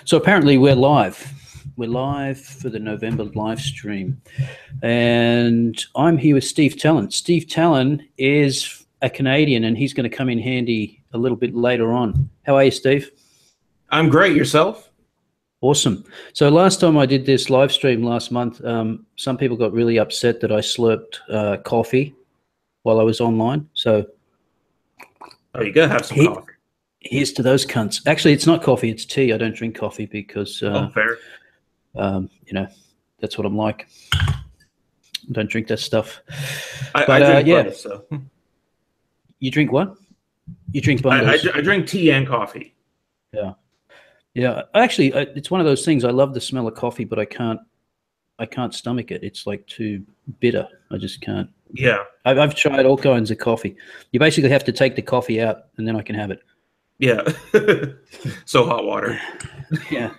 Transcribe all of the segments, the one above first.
So apparently we're live. We're live for the November live stream. And I'm here with Steve Talon. Steve Talon is a Canadian, and he's going to come in handy a little bit later on. How are you, Steve? I'm great. Yourself? Awesome. So last time I did this live stream last month, some people got really upset that I slurped coffee while I was online. So you got to have some coffee. Here's to those cunts. Actually, it's not coffee, it's tea. I don't drink coffee because, fair. That's what I'm like. I don't drink that stuff. I drink both, so. You drink what? You drink bundles? I drink tea and coffee. Yeah. Yeah. Actually, it's one of those things. I love the smell of coffee, but I can't stomach it. It's like too bitter. I just can't. Yeah. I've tried all kinds of coffee. You basically have to take the coffee out, and then I can have it. Yeah. So hot water. Yeah.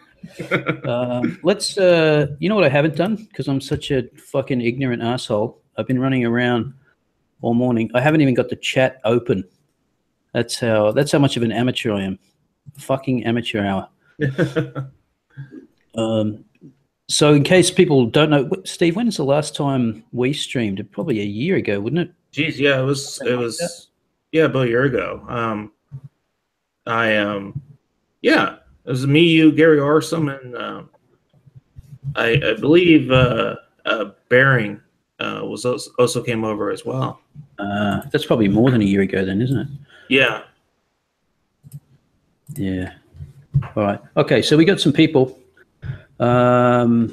Let's, you know what I haven't done? Because I'm such a fucking ignorant asshole. I've been running around all morning. I haven't even got the chat open. That's how much of an amateur I am. Fucking amateur hour. So in case people don't know, Steve, when is the last time we streamed? Probably a year ago, wouldn't it? Geez, yeah, it was about a year ago. It was me, you, Gary Orsom, and I believe Bering was also came over as well. That's probably more than a year ago then, isn't it? Yeah. Yeah. All right. Okay, so we got some people. There's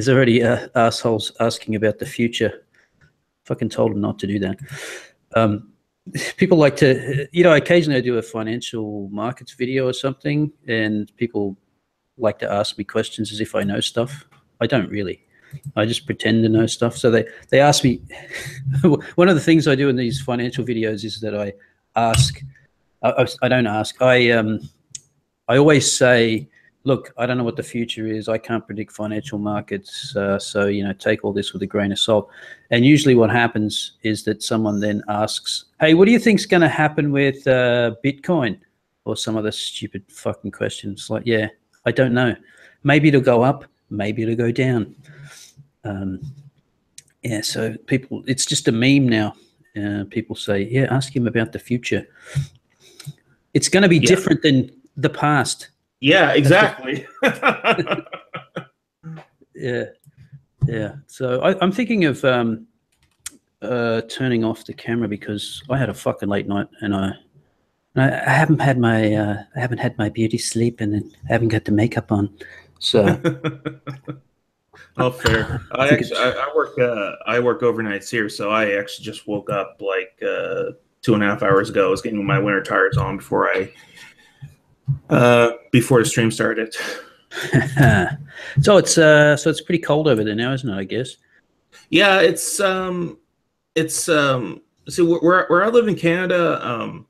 already assholes asking about the future. Fucking told them not to do that. People like to, occasionally I do a financial markets video or something, and people like to ask me questions as if I know stuff. I don't really. I just pretend to know stuff. So they ask me. One of the things I do in these financial videos is that I ask. I don't ask. I always say, look, I don't know what the future is. I can't predict financial markets. So, take all this with a grain of salt. And usually what happens is that someone then asks, hey, what do you think's going to happen with Bitcoin? Or some other stupid fucking questions like, yeah, I don't know. Maybe it'll go up. Maybe it'll go down. So people, it's just a meme now. People say, yeah, ask him about the future. It's going to be different than the past. Yeah, exactly. Yeah. So I'm thinking of turning off the camera because I had a fucking late night, and I haven't had my beauty sleep, and then I haven't got the makeup on. So. Oh, fair. I work overnights here, so I actually just woke up like 2.5 hours ago. I was getting my winter tires on before the stream started. So it's pretty cold over there now, isn't it? I guess. Yeah, it's so where I live in Canada,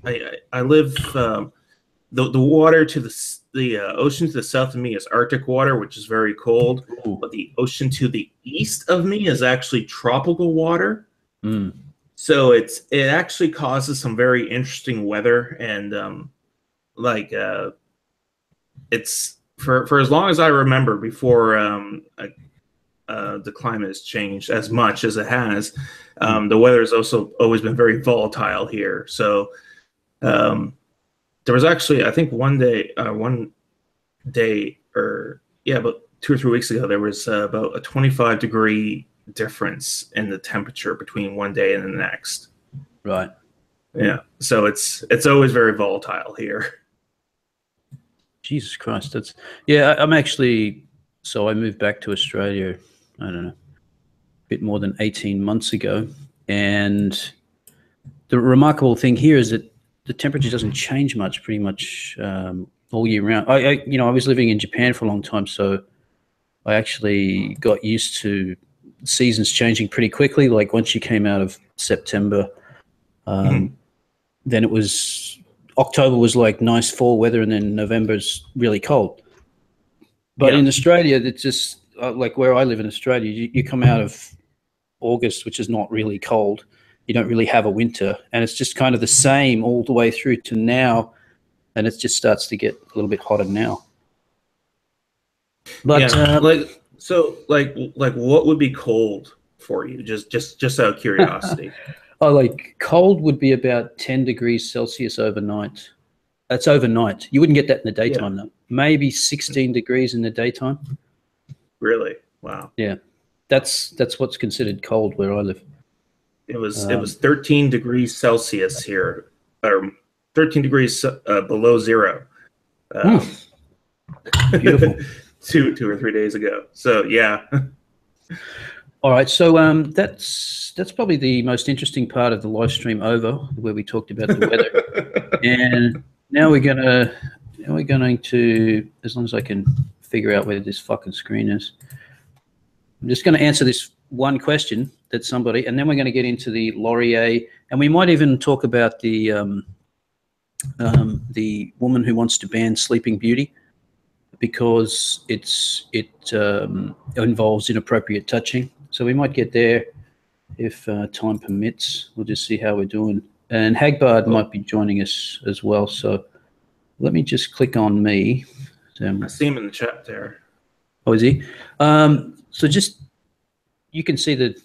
I live the water to the ocean to the south of me is Arctic water, which is very cold. Ooh. But the ocean to the east of me is actually tropical water. Mm. So it actually causes some very interesting weather, and it's for as long as I remember before the climate has changed as much as it has. The weather has also always been very volatile here. So there was actually, I think one day, about 2 or 3 weeks ago, there was about a 25-degree difference in the temperature between one day and the next. Right. Yeah. So it's always very volatile here. Jesus Christ. I'm actually, so I moved back to Australia, I don't know, a bit more than 18 months ago. And the remarkable thing here is that the temperature doesn't change much, pretty much all year round. I was living in Japan for a long time, so I actually got used to seasons changing pretty quickly. Like once you came out of September, then it was October was like nice fall weather, and then November's really cold. But in Australia, it's just like where I live in Australia, you come out of August, which is not really cold. You don't really have a winter, and it's just kind of the same all the way through to now. and it just starts to get a little bit hotter now. But yeah, like what would be cold for you? Just out of curiosity. oh, like cold would be about 10 degrees Celsius overnight. That's overnight. You wouldn't get that in the daytime, though. Maybe 16 degrees in the daytime. Really? Wow. Yeah, that's what's considered cold where I live. It was 13 degrees Celsius here, or 13 degrees below zero. Beautiful. two or 3 days ago. So yeah. All right, so that's probably the most interesting part of the live stream over, where we talked about the weather. And now we're going to, as long as I can figure out where this fucking screen is, I'm just going to answer this one question that somebody, and then we're going to get into the Laurier, and we might even talk about the woman who wants to ban Sleeping Beauty because it involves inappropriate touching. So we might get there if time permits. We'll just see how we're doing. And Hagbard might be joining us as well. So let me just click on me. I see him in the chat there. Oh, is he? So just, you can see the,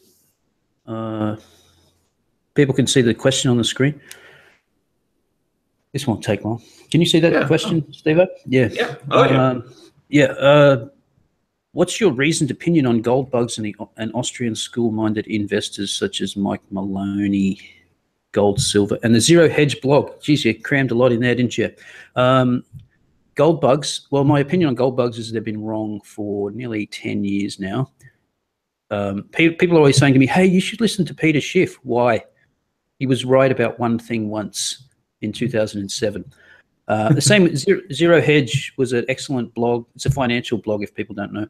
people can see the question on the screen. This won't take long. Can you see that question, Steve? Yeah. Yeah. Oh, yeah. What's your reasoned opinion on gold bugs and Austrian school-minded investors such as Mike Maloney, Gold, Silver, and the Zero Hedge blog? Geez, you crammed a lot in there, didn't you? Gold bugs. Well, my opinion on gold bugs is they've been wrong for nearly 10 years now. People are always saying to me, hey, you should listen to Peter Schiff. Why? He was right about one thing once in 2007. The same, Zero Hedge was an excellent blog. It's a financial blog, if people don't know.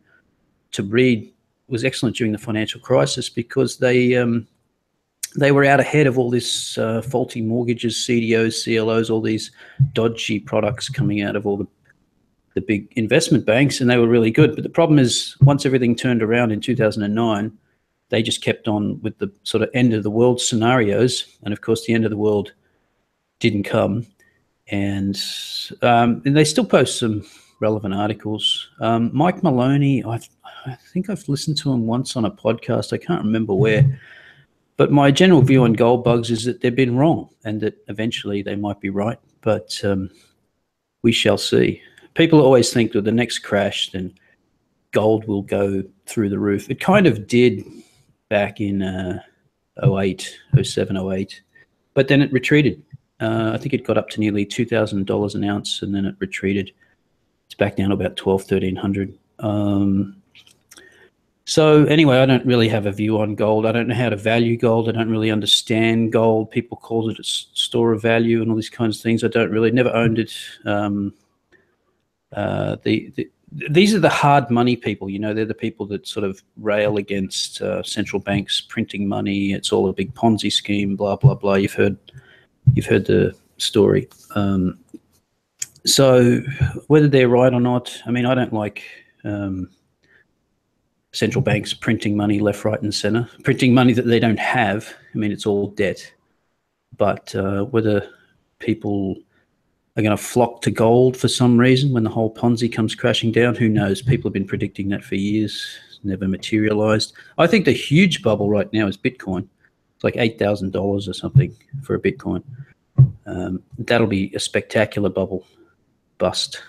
To read, it was excellent during the financial crisis because they were out ahead of all this faulty mortgages, CDOs, CLOs, all these dodgy products coming out of all the big investment banks, and they were really good. But the problem is, once everything turned around in 2009, they just kept on with the sort of end of the world scenarios. And of course, the end of the world didn't come. And they still post some relevant articles. Mike Maloney, I think I've listened to him once on a podcast. I can't remember where. But my general view on gold bugs is that they've been wrong and that eventually they might be right. But we shall see. People always think that the next crash, then gold will go through the roof. It kind of did back in 08, 07, 08. But then it retreated. I think it got up to nearly $2,000 an ounce, and then it retreated. It's back down to about $1,200, so anyway, I don't really have a view on gold. I don't know how to value gold. I don't really understand gold. People call it a store of value and all these kinds of things. I don't really, never owned it. These are the hard money people, you know, they're the people that sort of rail against central banks printing money. It's all a big Ponzi scheme, blah, blah, blah. You've heard the story. So whether they're right or not, I mean, I don't like central banks printing money left, right, and center, printing money that they don't have. I mean, it's all debt. But whether people are going to flock to gold for some reason when the whole Ponzi comes crashing down, who knows? People have been predicting that for years. It's never materialized. I think the huge bubble right now is Bitcoin. It's like $8,000 or something for a Bitcoin. That'll be a spectacular bubble bust.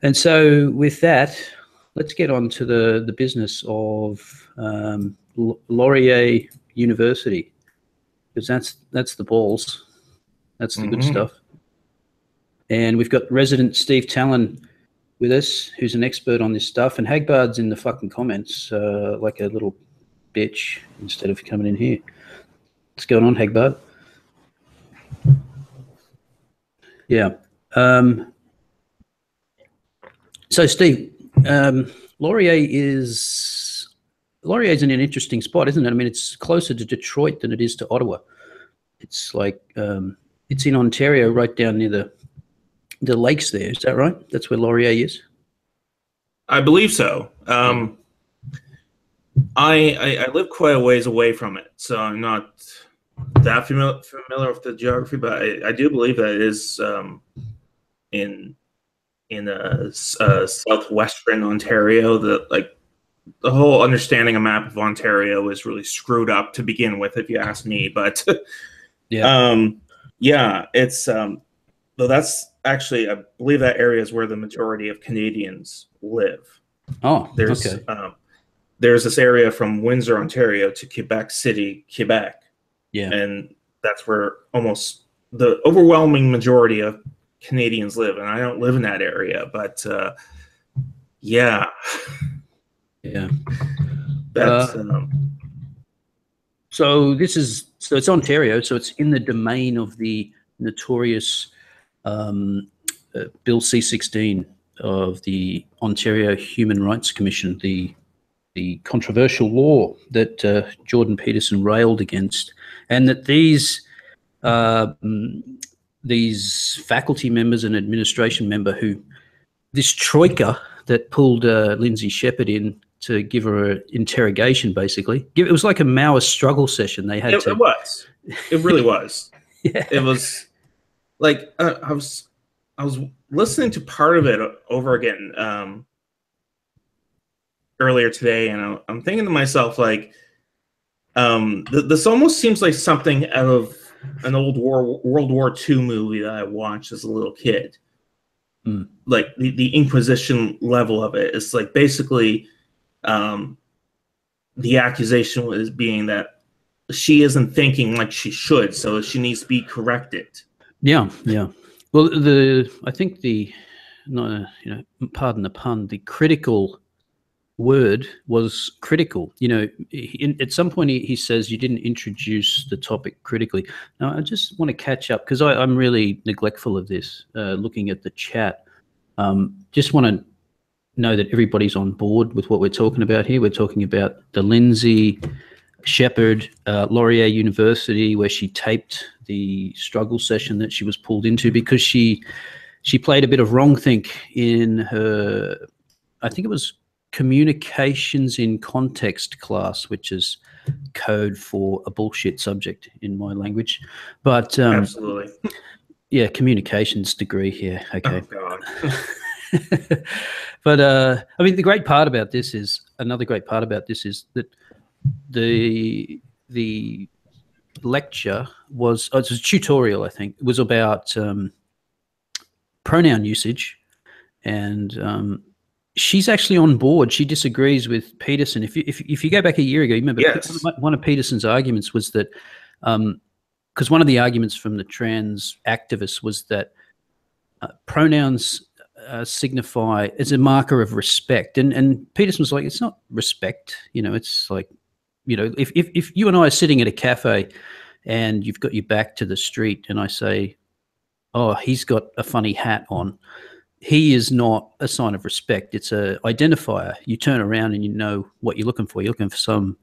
And so with that, let's get on to the business of Laurier University, because that's the balls. That's the good stuff. And we've got resident Steve Talon with us, who's an expert on this stuff. And Hagbard's in the fucking comments like a little bitch instead of coming in here. What's going on, Hagbard? Yeah. So, Steve, Laurier is in an interesting spot, isn't it? I mean, it's closer to Detroit than it is to Ottawa. It's like it's in Ontario, right down near the lakes there. Is that right? That's where Laurier is? I believe so. I live quite a ways away from it, so I'm not that familiar with the geography, but I do believe that it is in southwestern Ontario. The whole understanding a map of Ontario is really screwed up to begin with, if you ask me. But Yeah. yeah, it's though that's actually, I believe that area is where the majority of Canadians live. Oh, There's okay. there's this area from Windsor, Ontario, to Quebec City, Quebec, Yeah. and that's where almost the overwhelming majority of Canadians live. And I don't live in that area, but yeah, Yeah. that's So it's Ontario, so it's in the domain of the notorious Bill C-16 of the Ontario Human Rights Commission, the controversial law that Jordan Peterson railed against, and that these faculty members and administration member this troika that pulled Lindsay Shepherd in to give her an interrogation, basically. It was like a Maoist struggle session. They had it was. It really was. Yeah. It was like I was listening to part of it over again earlier today, and I'm thinking to myself, like, this almost seems like something out of an old World War II movie that I watched as a little kid. Mm. Like the Inquisition level of it. It's like basically the accusation was being that she isn't thinking like she should, so she needs to be corrected. Yeah, yeah. Well, I think pardon the pun, the critical word was critical. At some point he says you didn't introduce the topic critically. Now I just want to catch up because I'm really neglectful of this. Looking at the chat, just want to know that everybody's on board with what we're talking about here. We're talking about the Lindsay Shepherd Laurier University, where she taped the struggle session that she was pulled into because she played a bit of wrongthink in her, I think it was communications in context class, which is code for a bullshit subject in my language. But absolutely, yeah, communications degree here. Okay. Oh God. But I mean, the great part about this is that the lecture was, it was a tutorial, I think. It was about pronoun usage, and she's actually on board. She disagrees with Peterson. If you go back a year ago, you remember Yes. one of Peterson's arguments was that because one of the arguments from the trans activists was that pronouns signify as a marker of respect, and Peterson was like, it's not respect, it's like, if you and I are sitting at a cafe and you've got your back to the street and I say, oh, he's got a funny hat on, he is not a sign of respect. It's a identifier. You turn around and you know what you're looking for. You're looking for some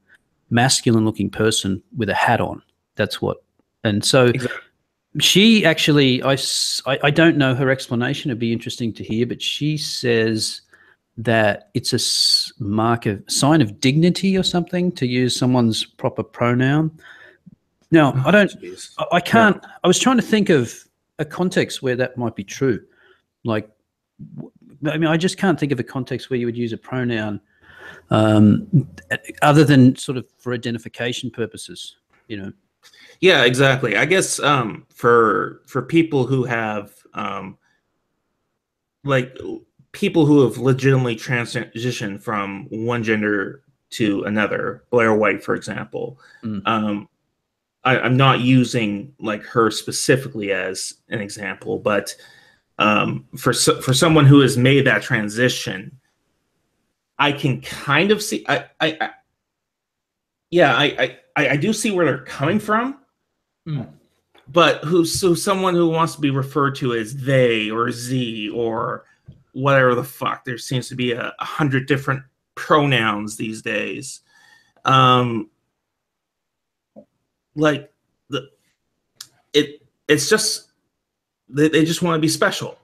masculine looking person with a hat on. That's what. And so exactly. She actually, I don't know her explanation. It'd be interesting to hear, but she says that it's a sign of dignity or something to use someone's proper pronoun. Now, I can't, no. I was trying to think of a context where that might be true. Like, I mean, I just can't think of a context where you would use a pronoun other than sort of for identification purposes, Yeah, exactly. I guess for people who have like people who have legitimately transitioned from one gender to another, Blair White, for example. I'm not using like her specifically as an example, but for someone who has made that transition, I can kind of see. I do see where they're coming from. But someone who wants to be referred to as they or Z or whatever the fuck. There seems to be 100 different pronouns these days. Like it's just they just want to be special.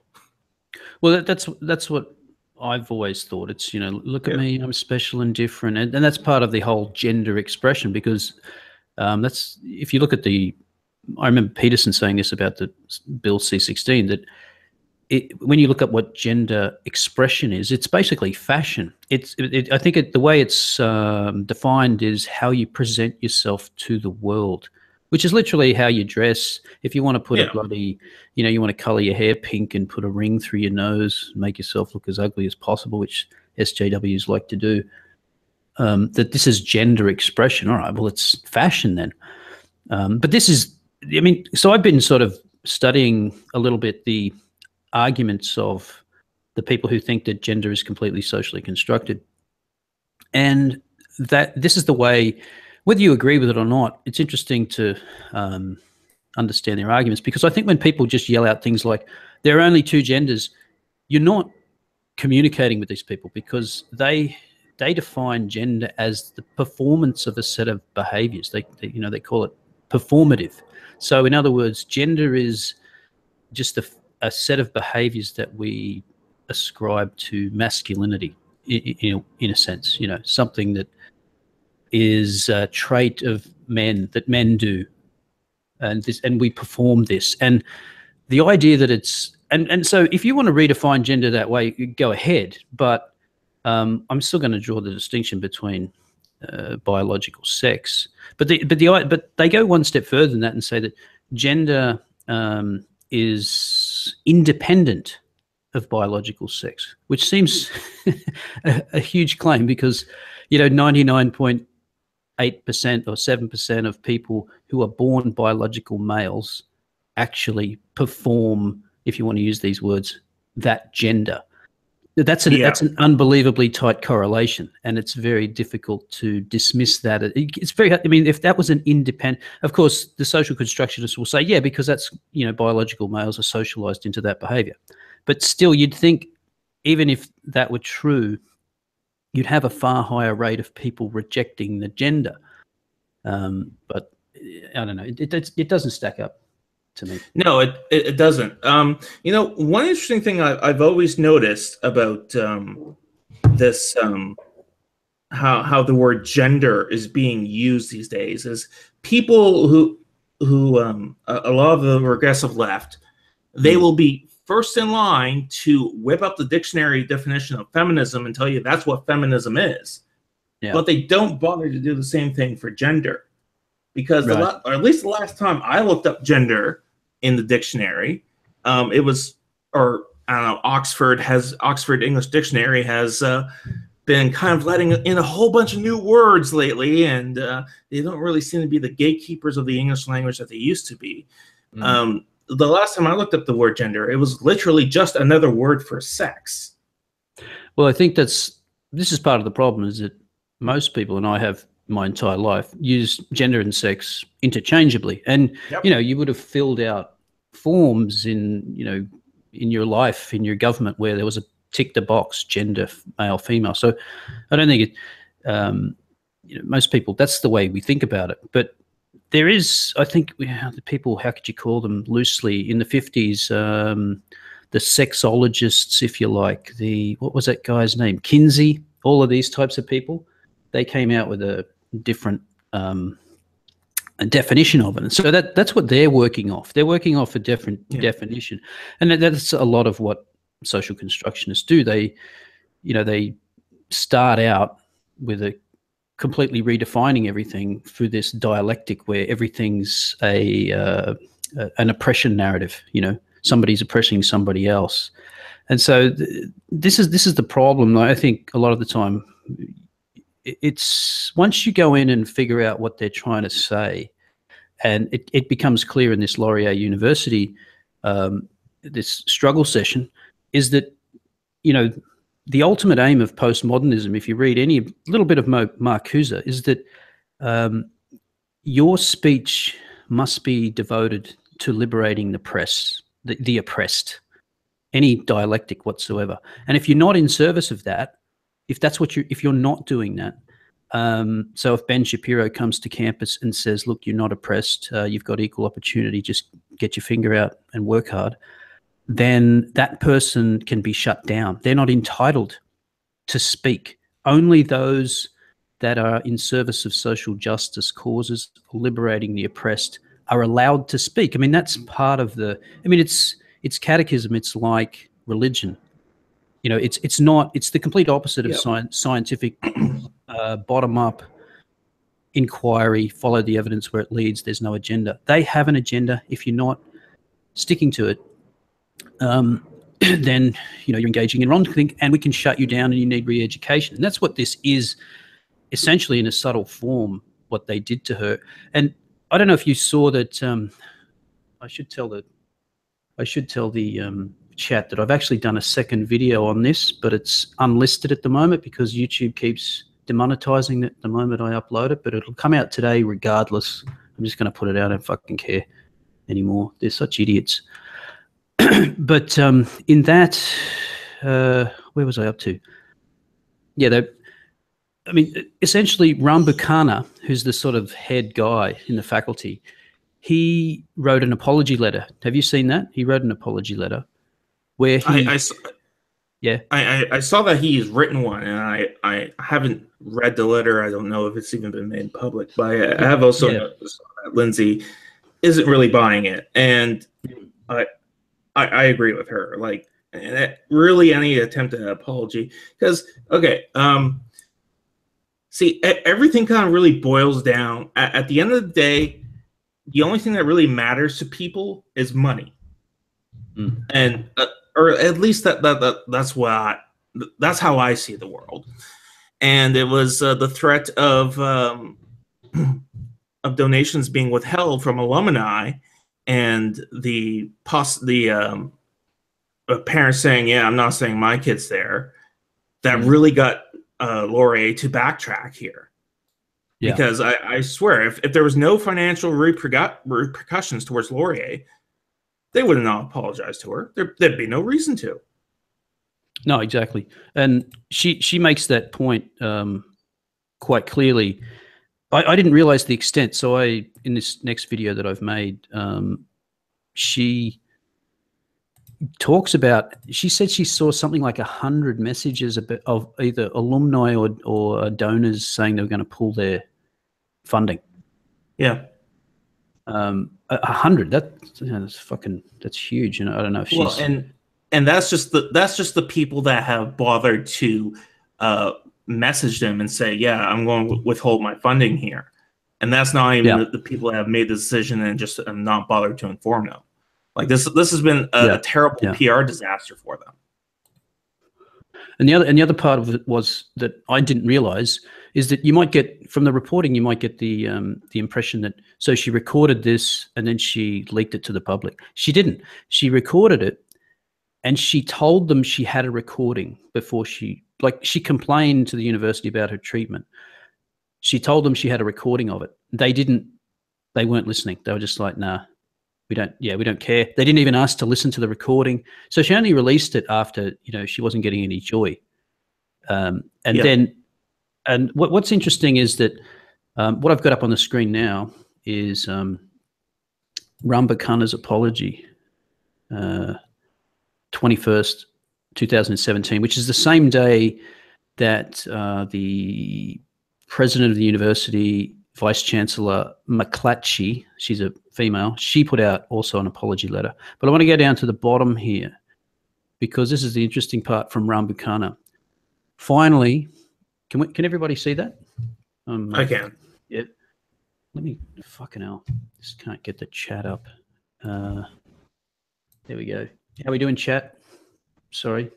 Well, that's what I've always thought. It's, look at me, I'm special and different, and that's part of the whole gender expression, because that's, if you look at I remember Peterson saying this about the Bill C-16, that when you look at what gender expression is, it's basically fashion. I think the way it's defined is how you present yourself to the world, which is literally how you dress. If you want to put a bloody, you want to color your hair pink and put a ring through your nose, make yourself look as ugly as possible, which SJWs like to do, that this is gender expression. All right, well, it's fashion then. But this is, so I've been sort of studying a little bit the arguments of the people who think that gender is completely socially constructed, and that this is the way, whether you agree with it or not, it's interesting to understand their arguments, because I think when people just yell out things like there are only two genders, you're not communicating with these people, because they define gender as the performance of a set of behaviors. They call it performative. So in other words, gender is just a set of behaviors that we ascribe to masculinity, in a sense, something that is a trait of men, that men do, and we perform this. And the idea that it's, and so if you want to redefine gender that way, go ahead, but I'm still going to draw the distinction between biological sex, but they go one step further than that and say that gender is independent of biological sex, which seems a huge claim, because 99.8% or 7% of people who are born biological males actually perform, if you want to use these words, that gender. That's an unbelievably tight correlation, and it's very difficult to dismiss that. It's very, if that was an independent, of course, the social constructionists will say, yeah, because that's, biological males are socialized into that behavior. But still, you'd think, even if that were true, you'd have a far higher rate of people rejecting the gender. But I don't know, it doesn't stack up to me. No, it doesn't. One interesting thing I've always noticed about this, how the word gender is being used these days, is people who a lot of the regressive left, they will be first in line to whip up the dictionary definition of feminism and tell you that's what feminism is. Yeah. But they don't bother to do the same thing for gender, because or at least the last time I looked up gender in the dictionary, it was, or I don't know, Oxford English Dictionary has been kind of letting in a whole bunch of new words lately, and they don't really seem to be the gatekeepers of the English language that they used to be. The last time I looked up the word gender, it was literally just another word for sex. Well, I think this is part of the problem, is that most people, and I have my entire life, use gender and sex interchangeably. And, you would have filled out forms in your life, in your government, where there was a tick the box, gender, male, female. So I don't think most people, that's the way we think about it. But there is, I think, the people, how could you call them loosely, in the 50s, the sexologists, if you like, what was that guy's name? Kinsey, all of these types of people, they came out with a different a definition of it. And so that's what they're working off. They're working off a different definition. And that's a lot of what social constructionists do. They start out with a completely redefining everything through this dialectic where everything's an oppression narrative. Somebody's oppressing somebody else. And so this is the problem. I think a lot of the time, it's once you go in and figure out what they're trying to say, and it becomes clear in this Laurier University, this struggle session, is that, the ultimate aim of postmodernism, if you read any little bit of Marcuse, is that your speech must be devoted to liberating the oppressed, any dialectic whatsoever. And if you're not in service of that, if you're not doing that, so if Ben Shapiro comes to campus and says, look, you're not oppressed, you've got equal opportunity, just get your finger out and work hard, then that person can be shut down. They're not entitled to speak. Only those that are in service of social justice causes, liberating the oppressed, are allowed to speak. That's part of it's it's catechism. It's like religion. You know, it's not. It's the complete opposite of scientific bottom up inquiry. Follow the evidence where it leads. There's no agenda. They have an agenda. If you're not sticking to it, then you're engaging in wrongdoing, and we can shut you down, and you need re-education. And that's what this is, essentially, in a subtle form. What they did to her. And I don't know if you saw that. I should tell the chat that I've actually done a second video on this, but it's unlisted at the moment because YouTube keeps demonetizing it the moment I upload it. But it'll come out today regardless. I'm just going to put it out. I don't fucking care anymore. They're such idiots. But in that, where was I up to? Yeah, essentially Rambukkana, who's the sort of head guy in the faculty, he wrote an apology letter. Have you seen that? He wrote an apology letter where he... I saw that he's written one, and I haven't read the letter. I don't know if it's even been made public, but I have also noticed that Lindsay isn't really buying it. And I agree with her. Like, really any attempt at an apology, because, okay, see, everything kind of really boils down. At the end of the day, the only thing that really matters to people is money, and or at least that's how I see the world. And it was the threat of donations being withheld from alumni, and the parents saying, "Yeah, I'm not sending my kids there." That really got Laurier to backtrack here. Yeah. Because I swear, if there was no financial repercussions towards Laurier, they would have not apologized to her. There'd be no reason to. No, exactly. And she makes that point quite clearly. I didn't realize the extent. So in this next video that I've made, she talks about, she said she saw something like 100 messages of either alumni or donors saying they were going to pull their funding. Yeah. 100, that's huge. And I don't know if she's... Well, and that's just the people that have bothered to message them and say, yeah, I'm going to withhold my funding here. And that's not even the people that have made the decision and just not bothered to inform them. Like this has been a terrible PR disaster for them. And the other part of it was that I didn't realize is that you might get from the reporting, you might get the impression that she recorded this and then she leaked it to the public. She didn't. She recorded it and she told them she had a recording before she complained to the university about her treatment. She told them she had a recording of it. They weren't listening. They were just like, nah. We don't care. They didn't even ask to listen to the recording. So she only released it after, she wasn't getting any joy. And what's interesting is that what I've got up on the screen now is Rambukkana's apology, 21st, 2017, which is the same day that the president of the university, Vice Chancellor McClatchy, she's a female, she put out also an apology letter. But I want to go down to the bottom here because this is the interesting part from Rambukkana. Finally, can everybody see that? I can. Yeah. Let me, fucking hell, just can't get the chat up. There we go. How are we doing, chat? Sorry.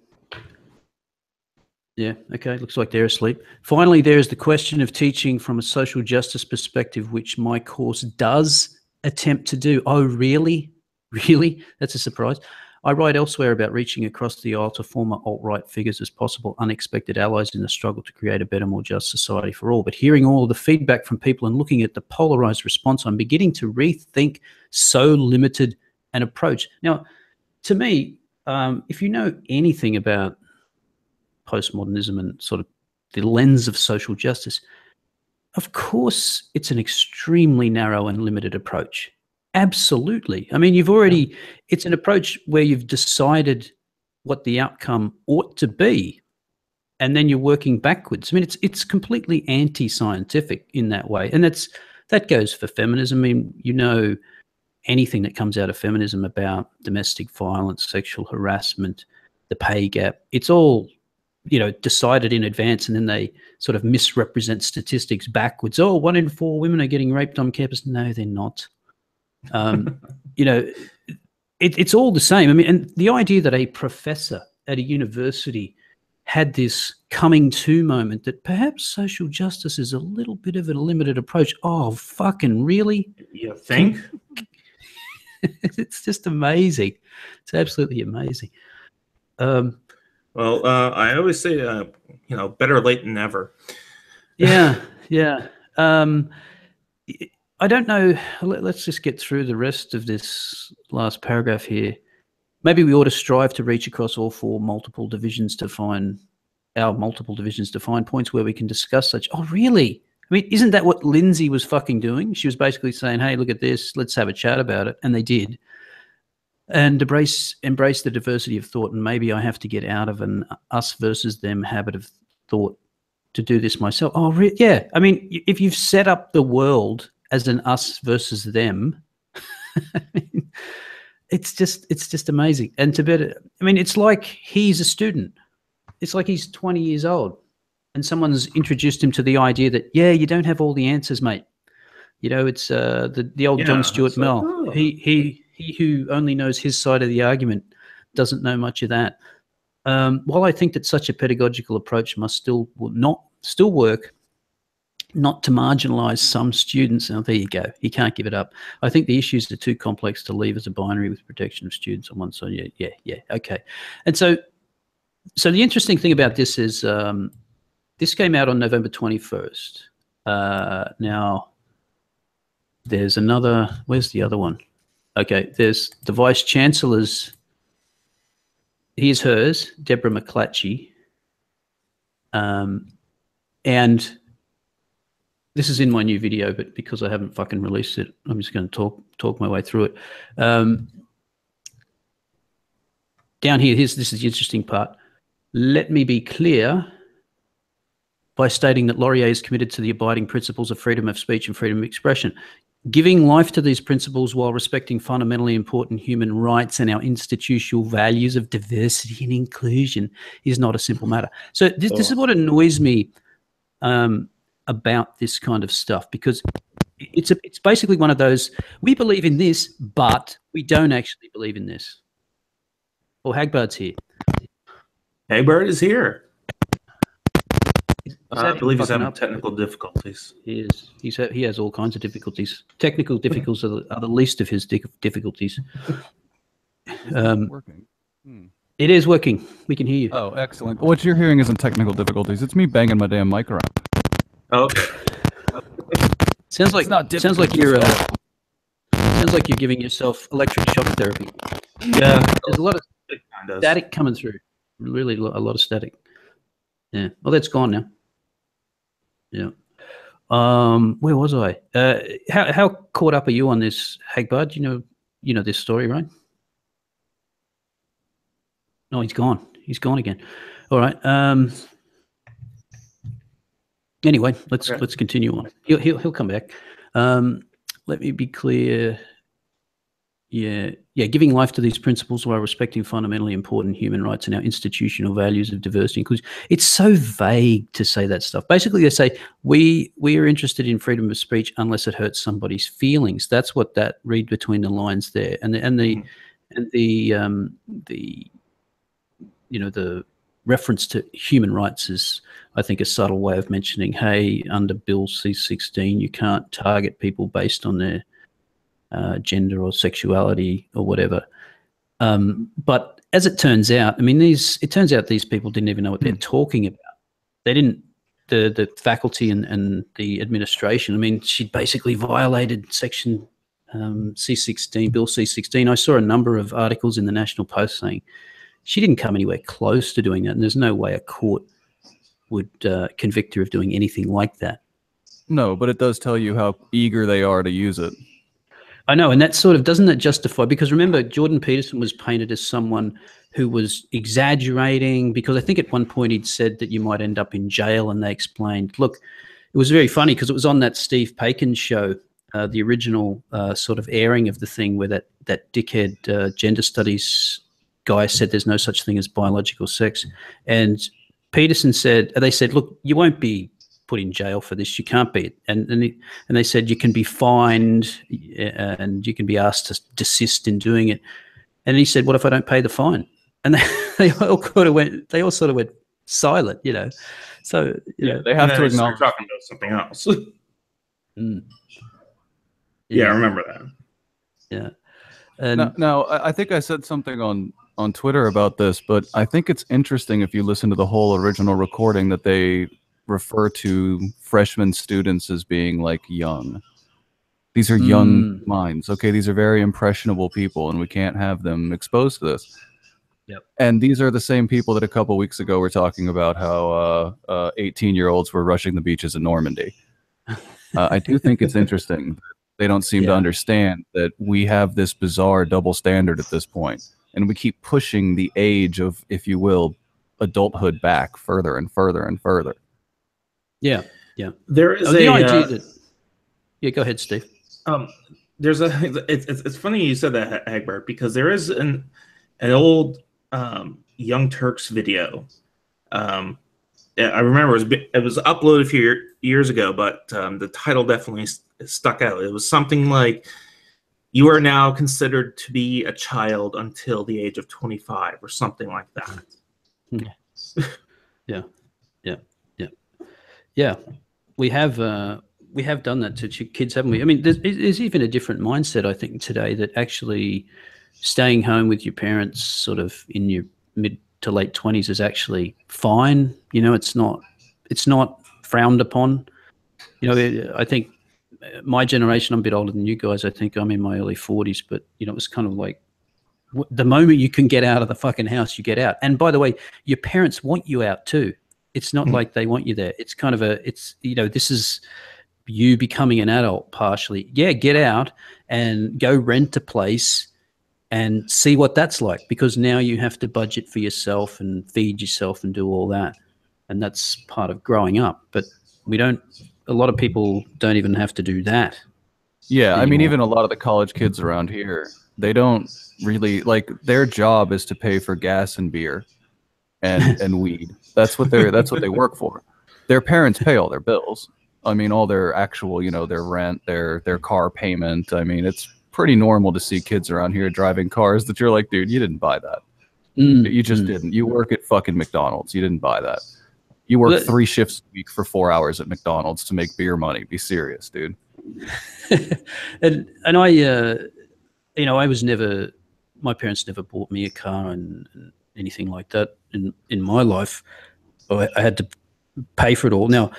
Yeah, okay, looks like they're asleep. Finally, there is the question of teaching from a social justice perspective, which my course does attempt to do. Oh, really? Really? That's a surprise. I write elsewhere about reaching across the aisle to former alt-right figures as possible unexpected allies in the struggle to create a better, more just society for all. But hearing all of the feedback from people and looking at the polarized response, I'm beginning to rethink so limited an approach. Now, to me, if you know anything about postmodernism and sort of the lens of social justice, of course, it's an extremely narrow and limited approach. Absolutely. I mean, it's an approach where you've decided what the outcome ought to be, and then you're working backwards. I mean, it's completely anti-scientific in that way. And that goes for feminism. I mean, anything that comes out of feminism about domestic violence, sexual harassment, the pay gap, it's all, decided in advance, and then they sort of misrepresent statistics backwards. Oh, 1 in 4 women are getting raped on campus. No, they're not. It's all the same. I mean, and the idea that a professor at a university had this coming to moment that perhaps social justice is a little bit of a limited approach. Oh, fucking really? You think? It's just amazing. It's absolutely amazing. Well, I always say, better late than never. Yeah. I don't know. Let's just get through the rest of this last paragraph here. Maybe we ought to strive to reach across all 4 multiple divisions to find points where we can discuss such. Oh, really? I mean, isn't that what Lindsay was fucking doing? She was basically saying, hey, look at this. Let's have a chat about it. And they did. And embrace the diversity of thought. And maybe I have to get out of an us versus them habit of thought to do this myself. Oh, yeah. I mean, if you've set up the world as an us versus them, it's just amazing. And it's like he's a student. It's like he's 20 years old and someone's introduced him to the idea that, yeah, you don't have all the answers, mate. It's the old John Stuart Mill. Oh. He who only knows his side of the argument doesn't know much of that. While I think that such a pedagogical approach must still work, not to marginalize some students. Now, there you go. You can't give it up. I think the issues are too complex to leave as a binary with protection of students on one side. Yeah, okay. And so the interesting thing about this is this came out on November 21st. Now, there's another. Where's the other one? Okay, there's the Vice Chancellor's. Here's hers, Deborah McClatchy. And this is in my new video, but because I haven't fucking released it, I'm just going to talk my way through it. Down here, this is the interesting part. Let me be clear by stating that Laurier is committed to the abiding principles of freedom of speech and freedom of expression. Giving life to these principles while respecting fundamentally important human rights and our institutional values of diversity and inclusion is not a simple matter. So this is what annoys me about this kind of stuff, because it's basically one of those, we believe in this, but we don't actually believe in this. Well, Hagbard's here. Hagbard is here. I believe he's having technical difficulties. He is. He has all kinds of difficulties. Technical difficulties are the least of his difficulties. Working. It is working. We can hear you. Oh, excellent. What you're hearing isn't technical difficulties. It's me banging my damn mic around. Oh, okay. Sounds like you're giving yourself electric shock therapy. Yeah. There's a lot of static coming through. Really, a lot of static. Yeah. Well, that's gone now. Yeah. Where was I? How caught up are you on this, Hagbard? You know this story, right? No, he's gone. He's gone again. All right. Anyway, let's continue on. He'll come back. Let me be clear. Yeah. Giving life to these principles while respecting fundamentally important human rights and our institutional values of diversity and inclusion. It's so vague to say that stuff. Basically, they say we are interested in freedom of speech unless it hurts somebody's feelings. That's what that read between the lines there, and the reference to human rights is, I think, a subtle way of mentioning, hey, under Bill C-16, you can't target people based on their gender or sexuality or whatever. But as it turns out, I mean, these people didn't even know what they're talking about. They didn't, the faculty and the administration. I mean, she basically violated section C-16, Bill C-16. I saw a number of articles in the National Post saying she didn't come anywhere close to doing that, and there's no way a court would convict her of doing anything like that. No, but it does tell you how eager they are to use it. I know, and that sort of, doesn't that justify, because remember, Jordan Peterson was painted as someone who was exaggerating, because I think at one point he'd said that you might end up in jail, and they explained, look, it was very funny because it was on that Steve Paikin show the original sort of airing of the thing where that dickhead gender studies guy said there's no such thing as biological sex, and Peterson said, they said, look, you won't be put in jail for this. You can't be. And they said you can be fined and you can be asked to desist in doing it. And he said, what if I don't pay the fine? And they all sort of went silent, you know. So they have to acknowledge talking about something else. Mm. Yeah, I remember that. Yeah. And now, I think I said something on Twitter about this, but I think it's interesting if you listen to the whole original recording that they refer to freshman students as being like young. These are young minds. Okay, these are very impressionable people, and we can't have them exposed to this. Yep. And these are the same people that a couple weeks ago were talking about how 18-year-olds were rushing the beaches in Normandy. I do think it's interesting that they don't seem to understand that we have this bizarre double standard at this point, and we keep pushing the age of, if you will, adulthood back further and further and further. Yeah, yeah. There is the idea that. Yeah, go ahead, Steve. There's it's funny you said that, Hagbert, because there is an old Young Turks video. I remember it was uploaded a few years ago, but the title definitely stuck out. It was something like, "You are now considered to be a child until the age of 25," or something like that. Yeah. We have done that to kids, haven't we? I mean, there's even a different mindset, I think, today, that actually staying home with your parents sort of in your mid to late 20s is actually fine. You know, it's not frowned upon. You know, I think my generation, I'm a bit older than you guys. I think I'm in my early 40s, but, you know, it was kind of like the moment you can get out of the fucking house, you get out. And by the way, your parents want you out too. It's not like they want you there. It's kind of this is you becoming an adult partially. Yeah, get out and go rent a place and see what that's like, because now you have to budget for yourself and feed yourself and do all that. And that's part of growing up. But a lot of people don't even have to do that. Yeah, anymore. I mean, even a lot of the college kids around here, they don't really, like, their job is to pay for gas and beer and weed. That's what they work for. Their parents pay all their bills. I mean, all their actual, their rent, their car payment. I mean, it's pretty normal to see kids around here driving cars that you're like, dude, you didn't buy that. You just didn't. You work at fucking McDonald's. You didn't buy that. You work 3 shifts a week for 4 hours at McDonald's to make beer money. Be serious, dude. and I was never, my parents never bought me a car and anything like that in my life. I had to pay for it all. Now,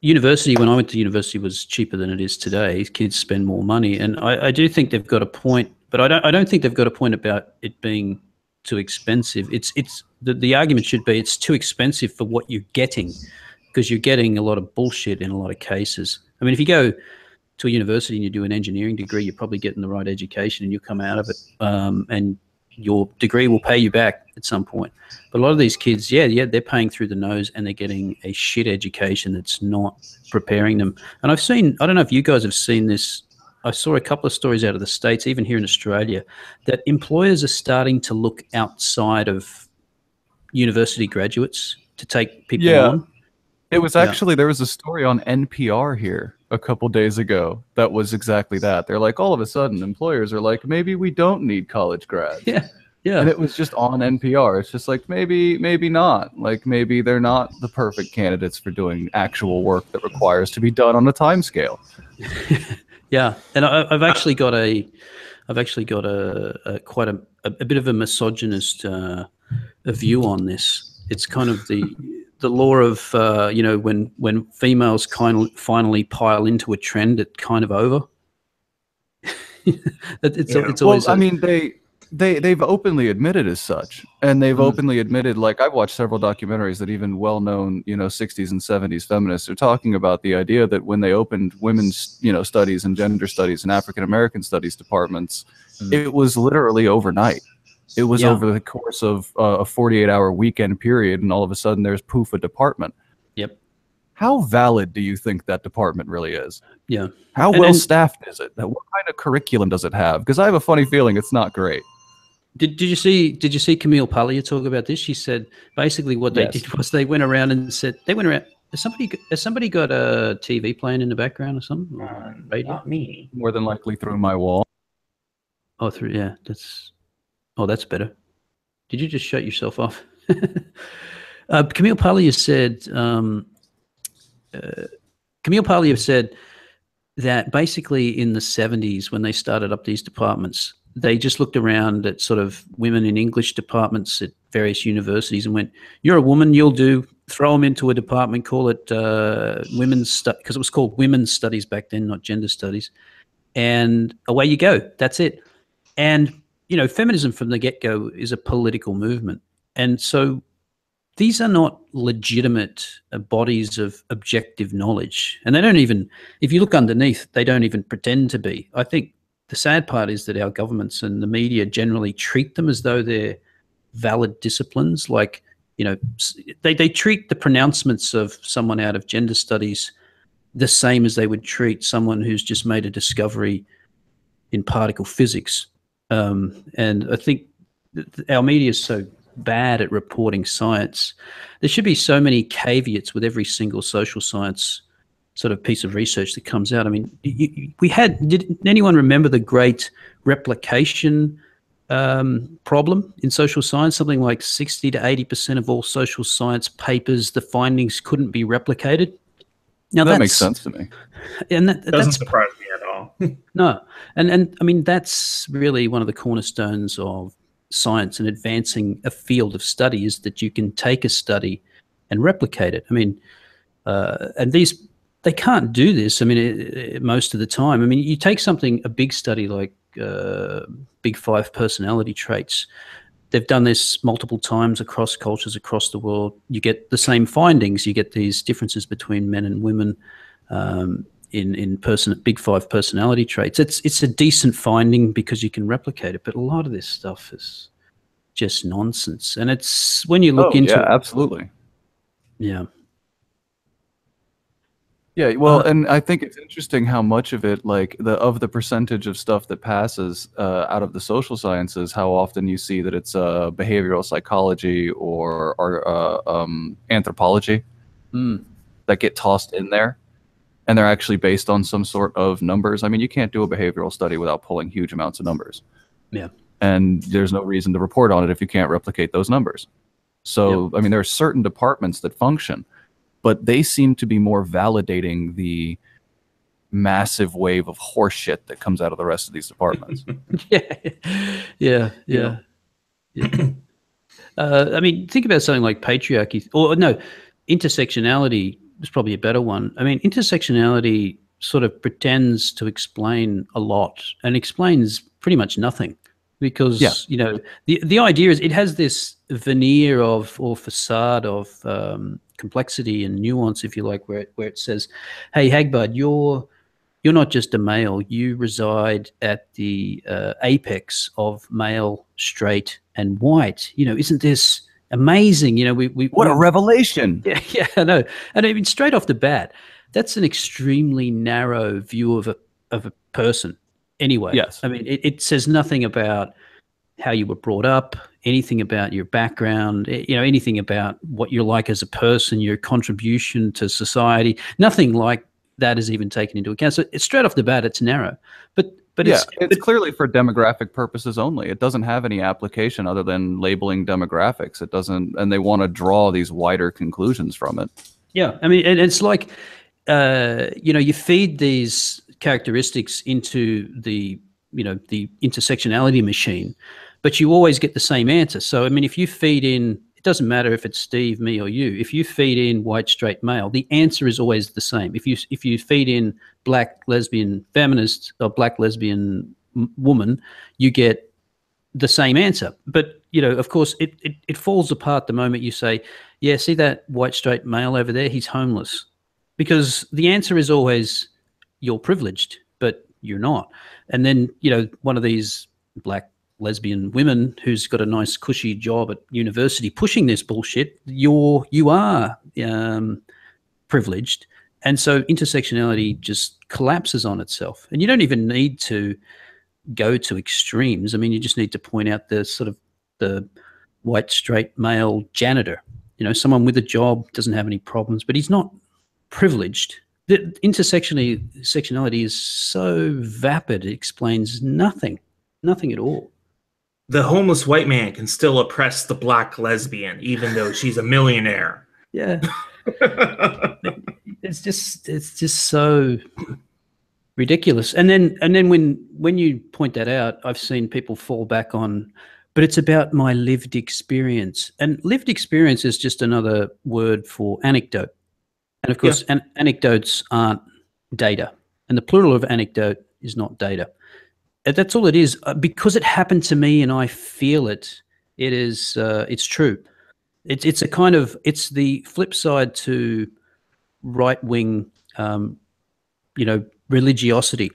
university, when I went to university, was cheaper than it is today. Kids spend more money, and I do think they've got a point, but I don't think they've got a point about it being too expensive. It's the argument should be it's too expensive for what you're getting, because you're getting a lot of bullshit in a lot of cases. I mean, if you go to a university and you do an engineering degree, you're probably getting the right education and you come out of it, and your degree will pay you back at some point. But a lot of these kids, they're paying through the nose and they're getting a shit education that's not preparing them. And I've seen, I don't know if you guys have seen this, I saw a couple of stories out of the States, even here in Australia, that employers are starting to look outside of university graduates to take people on. It was actually, there was a story on NPR here a couple days ago that was exactly that. They're like, all of a sudden, employers are like, maybe we don't need college grads. Yeah. And it was just on NPR. It's just like, maybe not. Like, maybe they're not the perfect candidates for doing actual work that requires to be done on a time scale. Yeah. And I've actually got quite a bit of a misogynist view on this. It's kind of the law of when females finally pile into a trend, it's kind of over. It's always. Well, I mean, they've openly admitted as such, and they've openly admitted. Like, I've watched several documentaries that even well-known 60s and 70s feminists are talking about the idea that when they opened women's studies and gender studies and African American studies departments, it was literally overnight. It was over the course of a 48-hour weekend period, and all of a sudden there's poof, a department. Yep. how valid do you think that department really is? Yeah. How well staffed is it? What kind of curriculum does it have? Because I have a funny feeling it's not great. Did you see Camille Paglia talk about this? She said basically what they did was they went around and said has somebody got a TV playing in the background or something? Or radio? Not me. More than likely through my wall. Oh, that's better. Did you just shut yourself off? Camille Paglia said that basically in the 70s when they started up these departments, they just looked around at sort of women in English departments at various universities and went, "You're a woman, you'll do." Throw them into a department, call it women's because it was called women's studies back then, not gender studies, and away you go. That's it. And feminism from the get-go is a political movement, and so these are not legitimate bodies of objective knowledge, and they don't even. If you look underneath, they don't even pretend to be. I think the sad part is that our governments and the media generally treat them as though they're valid disciplines. Like, they treat the pronouncements of someone out of gender studies the same as they would treat someone who's just made a discovery in particle physics. And I think our media is so bad at reporting science. There should be so many caveats with every single social science sort of piece of research that comes out. I mean, did anyone remember the great replication problem in social science? Something like 60 to 80% of all social science papers, the findings couldn't be replicated. Now that makes sense to me. And that doesn't surprise me at all. No. And I mean, that's really one of the cornerstones of science and advancing a field of study, is that you can take a study and replicate it. I mean, and they can't do this. I mean, most of the time. I mean, you take a big study like Big 5 personality traits. They've done this multiple times across cultures across the world. You get the same findings. You get these differences between men and women in Big 5 personality traits. It's a decent finding because you can replicate it. But a lot of this stuff is just nonsense. And it's when you look into it. Absolutely. Yeah. Yeah, well, and I think it's interesting how much of it, like the percentage of stuff that passes out of the social sciences, how often you see that it's behavioral psychology or anthropology that get tossed in there, and they're actually based on some sort of numbers. I mean, you can't do a behavioral study without pulling huge amounts of numbers. Yeah. And there's no reason to report on it if you can't replicate those numbers. So, I mean, there are certain departments that function, but they seem to be more validating the massive wave of horseshit that comes out of the rest of these departments. Yeah. I mean, think about something like patriarchy, or no, intersectionality is probably a better one. I mean, intersectionality sort of pretends to explain a lot and explains pretty much nothing, because the idea is it has this veneer of, or facade of complexity and nuance, if you like, where it says, "Hey, Hagbard, you're not just a male. You reside at the apex of male, straight, and white. Isn't this amazing? What a revelation!" Yeah, I know. And I mean, straight off the bat, that's an extremely narrow view of a person. Anyway, yes. I mean, it says nothing about how you were brought up, anything about your background, anything about what you're like as a person, your contribution to society. Nothing like that is even taken into account. So it's straight off the bat, it's narrow. But it's clearly for demographic purposes only. It doesn't have any application other than labeling demographics. It doesn't, and they want to draw these wider conclusions from it. Yeah, I mean, it's like, you feed these characteristics into the intersectionality machine, but you always get the same answer. So, I mean, if you feed in, it doesn't matter if it's Steve, me, or you. If you feed in white, straight, male, the answer is always the same. If you feed in black, lesbian, feminist, or black, lesbian, woman, you get the same answer. But, of course, it falls apart the moment you say, yeah, see that white, straight male over there? He's homeless. Because the answer is always, you're privileged, but you're not. And then, one of these black lesbian women who's got a nice cushy job at university pushing this bullshit, you are privileged. And so intersectionality just collapses on itself. And you don't even need to go to extremes. I mean, you just need to point out the sort of the white, straight male janitor, someone with a job, doesn't have any problems, but he's not privileged. The intersectionality is so vapid, it explains nothing at all. The homeless white man can still oppress the black lesbian, even though she's a millionaire. Yeah. It's just so ridiculous. And then when you point that out, I've seen people fall back on, but it's about my lived experience. And lived experience is just another word for anecdote. And of course, anecdotes aren't data. And the plural of anecdote is not data. And that's all it is. Because it happened to me and I feel it, it's true. It's a kind of, it's the flip side to right-wing, religiosity,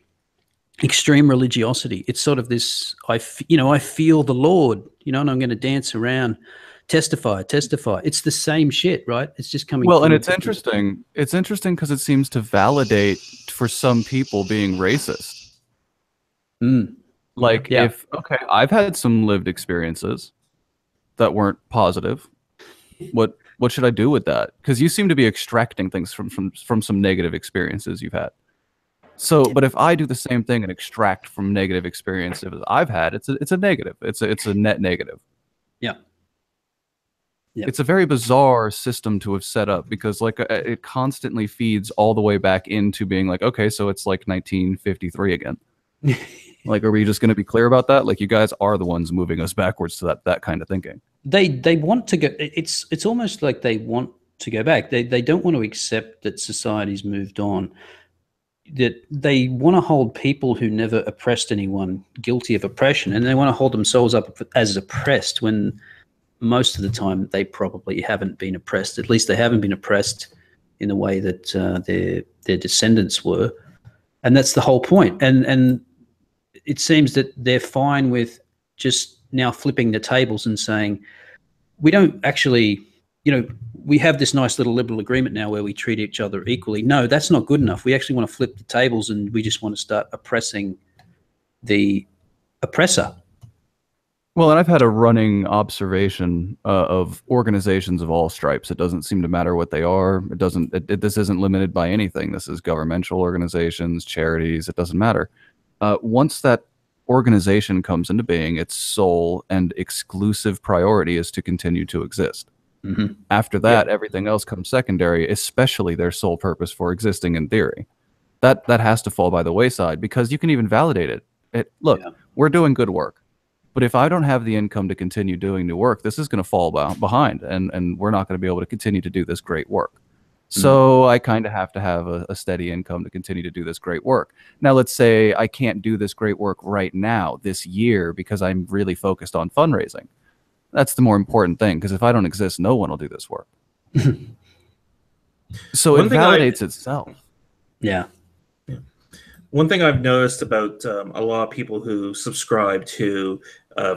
extreme religiosity. It's sort of this, I feel the Lord, and I'm going to dance around, testify. It's the same shit, right? It's just coming. Well, and it's interesting. It's interesting because it seems to validate for some people being racist. Like I've had some lived experiences that weren't positive. What should I do with that? Because you seem to be extracting things from some negative experiences you've had. So, but if I do the same thing and extract from negative experiences I've had, it's a negative. It's a net negative. Yeah. Yep. It's a very bizarre system to have set up because it constantly feeds all the way back into being like, okay, so it's like 1953 again. Like, are we just going to be clear about that? Like, you guys are the ones moving us backwards to that kind of thinking. They want to go. It's almost like they want to go back. They don't want to accept that society's moved on. That they want to hold people who never oppressed anyone guilty of oppression, and they want to hold themselves up as oppressed when most of the time they probably haven't been oppressed. At least they haven't been oppressed in the way that their descendants were, and that's the whole point. And it seems that they're fine with just now flipping the tables and saying, we don't actually, we have this nice little liberal agreement now where we treat each other equally. No, that's not good enough. We actually want to flip the tables and we just want to start oppressing the oppressor. Well, and I've had a running observation of organizations of all stripes. It doesn't seem to matter what they are. This isn't limited by anything. This is governmental organizations, charities. It doesn't matter. Once that organization comes into being, its sole and exclusive priority is to continue to exist. Mm-hmm. After that, everything else comes secondary, especially their sole purpose for existing in theory. That has to fall by the wayside because you can even validate it. Look, we're doing good work, but if I don't have the income to continue doing new work, this is going to fall behind, and we're not going to be able to continue to do this great work. So I kind of have to have a steady income to continue to do this great work. Now, let's say I can't do this great work right now, this year, because I'm really focused on fundraising. That's the more important thing, because if I don't exist, no one will do this work. So it validates itself. Yeah. One thing I've noticed about a lot of people who subscribe to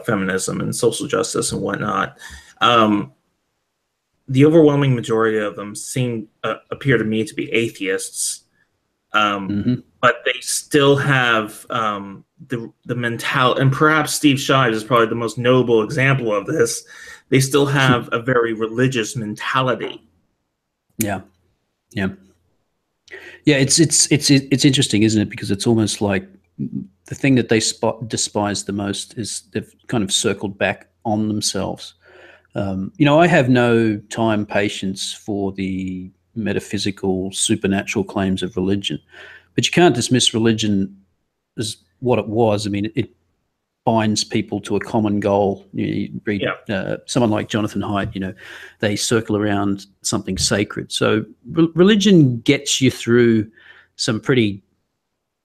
feminism and social justice and whatnot, the overwhelming majority of them appear to me to be atheists, but they still have the mentality, and perhaps Steve Shives is probably the most noble example of this. They still have a very religious mentality. Yeah. It's interesting, isn't it? Because it's almost like the thing that they despise the most is they've kind of circled back on themselves. I have no time, patience for the metaphysical, supernatural claims of religion, but you can't dismiss religion as what it was. I mean, it binds people to a common goal. You read someone like Jonathan Haidt, they circle around something sacred. So religion gets you through some pretty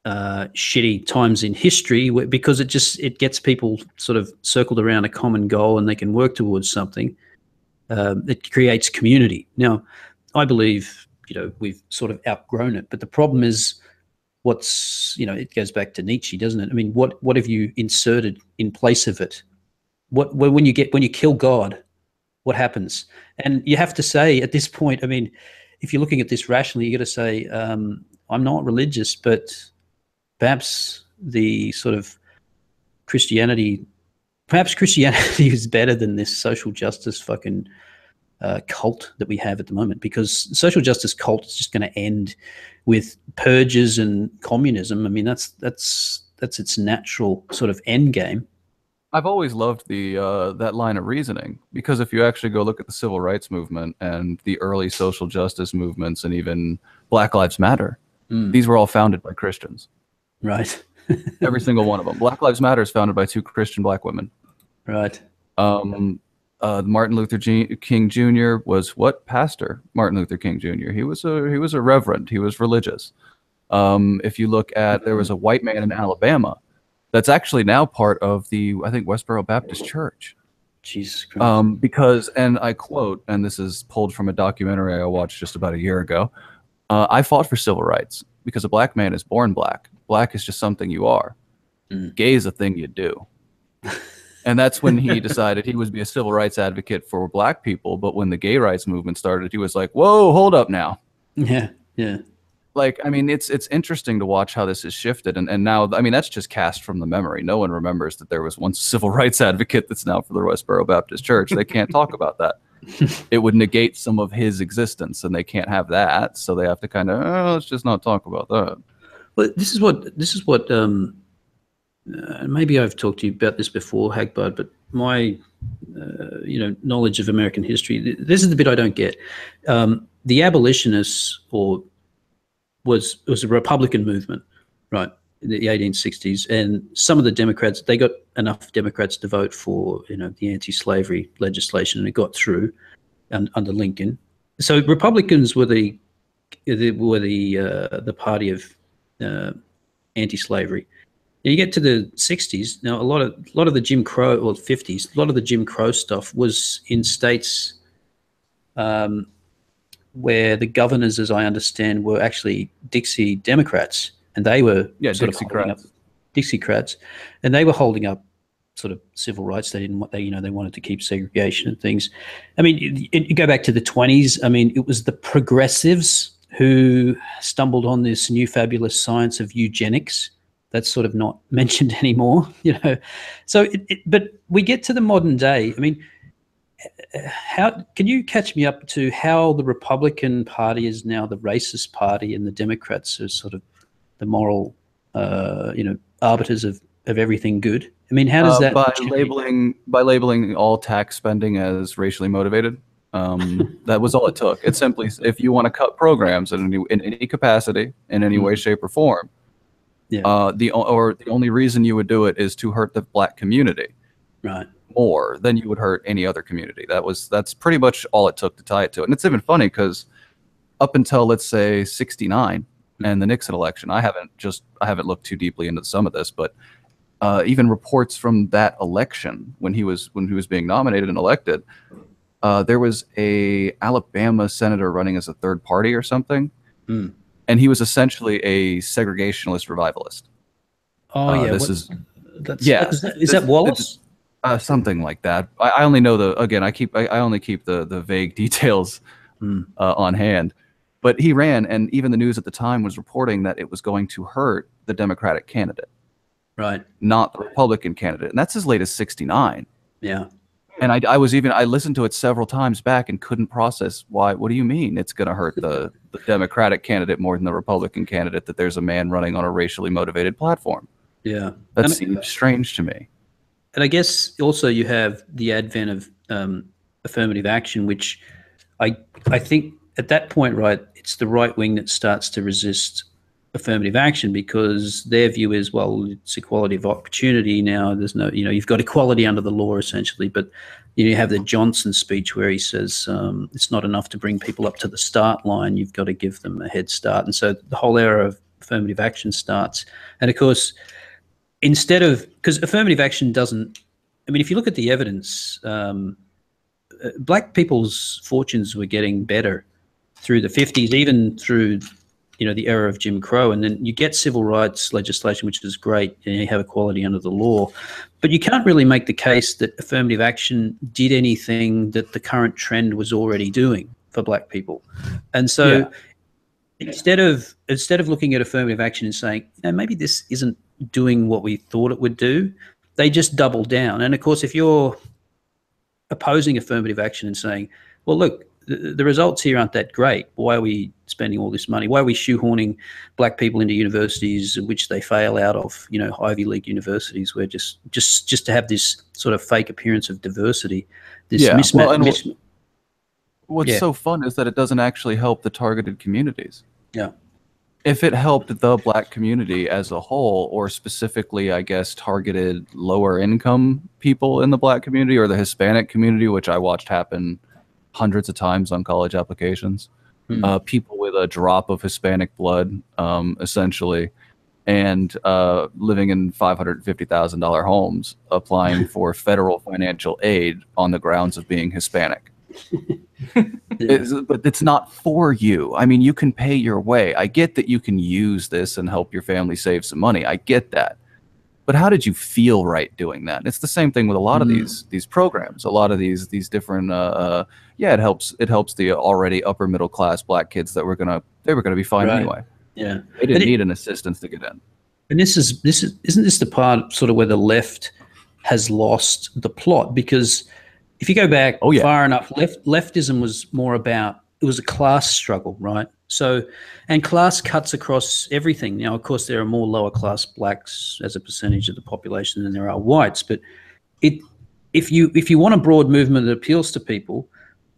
shitty times in history because it gets people sort of circled around a common goal and they can work towards something. It creates community. Now, I believe, we've sort of outgrown it, but the problem is it goes back to Nietzsche, doesn't it? I mean, what have you inserted in place of it? When you kill God, what happens? And you have to say at this point, I mean, if you're looking at this rationally, you got to say, I'm not religious, but perhaps the sort of Christianity is better than this social justice fucking cult that we have at the moment, because social justice cult is just going to end with purges and communism. I mean, that's its natural sort of end game. I've always loved the that line of reasoning, because if you actually go look at the civil rights movement and the early social justice movements and even Black Lives Matter, these were all founded by Christians. Right. Every single one of them. Black Lives Matter is founded by 2 Christian black women. Right. Martin Luther King Jr. was what? Pastor Martin Luther King Jr. He was a reverend. He was religious. If you look at, there was a white man in Alabama that's actually now part of the, I think, Westboro Baptist Church. Jesus Christ. Because, and I quote, and this is pulled from a documentary I watched just about a year ago, I fought for civil rights because a black man is born black. Black is just something you are. Gay is a thing you do. And that's when he decided he would be a civil rights advocate for black people. But when the gay rights movement started, he was like, whoa, hold up now. Yeah, yeah. Like, I mean, it's interesting to watch how this has shifted. And now, I mean, that's just cast from the memory. No one remembers that there was once a civil rights advocate that's now for the Westboro Baptist Church. They can't talk about that. It would negate some of his existence, and they can't have that. So they have to kind of, let's just not talk about that. Well, this is what maybe I've talked to you about this before, Hagbard, but my knowledge of American history, this is the bit I don't get. The abolitionists was a Republican movement, right, in the 1860s, and some of the Democrats, they got enough Democrats to vote for the anti-slavery legislation, and it got through under Lincoln. So Republicans were the party of anti-slavery. Now you get to the 60s. Now a lot of the Jim Crow, or 50s, a lot of the Jim Crow stuff was in states where the governors, as I understand, were actually Dixie Democrats, and they were Dixiecrats, and they were holding up sort of civil rights. They didn't want they wanted to keep segregation and things. I mean, you go back to the 20s. I mean, it was the progressives who stumbled on this new fabulous science of eugenics. That's sort of not mentioned anymore, So, but we get to the modern day. I mean, how can you catch me up to how the Republican Party is now the racist party, and the Democrats are sort of the moral, arbiters of everything good? I mean, how does that by labeling all tax spending as racially motivated? That was all it took. It's simply, if you want to cut programs in any capacity, in any way, shape, or form, the only reason you would do it is to hurt the black community, right, more than you would hurt any other community. That's pretty much all it took to tie it to it. And it's even funny because up until, let's say, 69 and the Nixon election, I haven't looked too deeply into some of this, but even reports from that election, when he was being nominated and elected, there was a Alabama senator running as a third party or something, and he was essentially a segregationist revivalist. Oh yeah, is that Wallace? Something like that. I only know I only keep the vague details on hand. But he ran, and even the news at the time was reporting that it was going to hurt the Democratic candidate, right, not the Republican candidate, and that's as late as 69. Yeah. And I listened to it several times back and couldn't process why. What do you mean it's going to hurt the Democratic candidate more than the Republican candidate, that there's a man running on a racially motivated platform? Yeah. That seems strange to me. And I guess also you have the advent of affirmative action, which I think at that point, right, it's the right wing that starts to resist affirmative action, because their view is, well, it's equality of opportunity now. There's no, you've got equality under the law essentially. But you have the Johnson speech where he says it's not enough to bring people up to the start line. You've got to give them a head start. And so the whole era of affirmative action starts. And of course, because affirmative action doesn't, I mean, if you look at the evidence, black people's fortunes were getting better through the 50s, even through the era of Jim Crow, and then you get civil rights legislation, which is great, and you have equality under the law. But you can't really make the case that affirmative action did anything that the current trend was already doing. for black people. And so instead of looking at affirmative action and saying, maybe this isn't doing what we thought it would do, they just double down. And of course, if you're opposing affirmative action and saying, well, look, the results here aren't that great. Why are we spending all this money? Why are we shoehorning black people into universities which they fail out of, Ivy League universities, where just to have this sort of fake appearance of diversity, this mismatch. What's so fun is that it doesn't actually help the targeted communities. Yeah. If it helped the black community as a whole, or specifically, I guess, targeted lower income people in the black community or the Hispanic community, which I watched happen hundreds of times on college applications, people with a drop of Hispanic blood, essentially, and living in $550,000 homes, applying for federal financial aid on the grounds of being Hispanic. But it's not for you. I mean, you can pay your way. I get that you can use this and help your family save some money. I get that. But how did you feel right doing that? It's the same thing with a lot of these programs. A lot of these different it helps the already upper middle class black kids that were gonna be fine anyway. Yeah. They didn't need an assistance to get in. And isn't this the part sort of where the left has lost the plot? Because if you go back far enough, leftism was more about, it was a class struggle, right? So, and class cuts across everything. Now, of course, there are more lower class blacks as a percentage of the population than there are whites, but if you want a broad movement that appeals to people,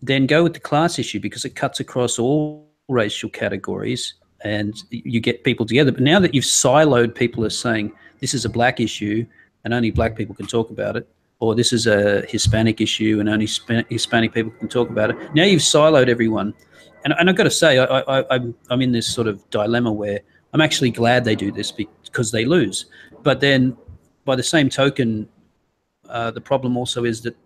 then go with the class issue, because it cuts across all racial categories and you get people together. But now that you've siloed people as saying this is a black issue and only black people can talk about it, or this is a Hispanic issue and only Hispanic people can talk about it, now you've siloed everyone. And I've got to say, I'm in this sort of dilemma where I'm actually glad they do this because they lose. But then by the same token, the problem also is that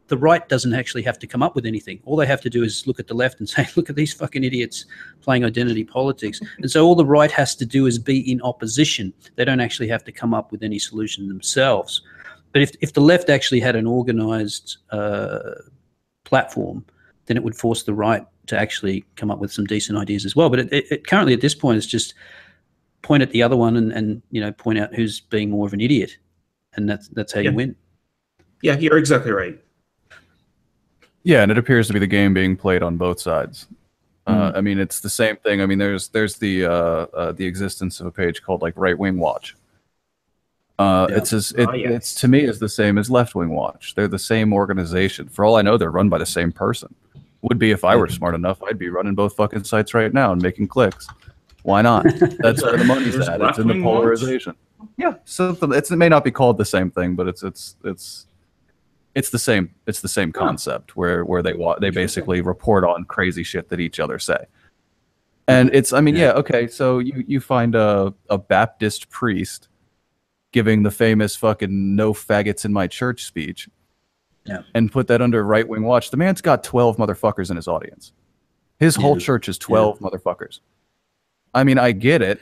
the right doesn't actually have to come up with anything. All they have to do is look at the left and say, look at these fucking idiots playing identity politics. And so all the right has to do is be in opposition. They don't actually have to come up with any solution themselves. But if the left actually had an organized platform, then it would force the right to actually come up with some decent ideas as well. But it currently at this point, it's just point at the other one and point out who's being more of an idiot, and that's how you win. Yeah, you're exactly right. Yeah, and it appears to be the game being played on both sides. I mean, it's the same thing. I mean, there's the existence of a page called like Right Wing Watch. It's to me is the same as Left Wing Watch. They're the same organization. For all I know, they're run by the same person. Would be if I were smart enough. I'd be running both fucking sites right now and making clicks. Why not? That's where the money's at. It's in the polarization. Yeah, so it may not be called the same thing, but it's the same. It's the same concept where they basically report on crazy shit that each other say. And it's, I mean, okay. So you find a Baptist priest giving the famous fucking "no faggots in my church" speech, and put that under Right Wing Watch. The man's got 12 motherfuckers in his audience. His whole church is 12 motherfuckers. I mean, I get it,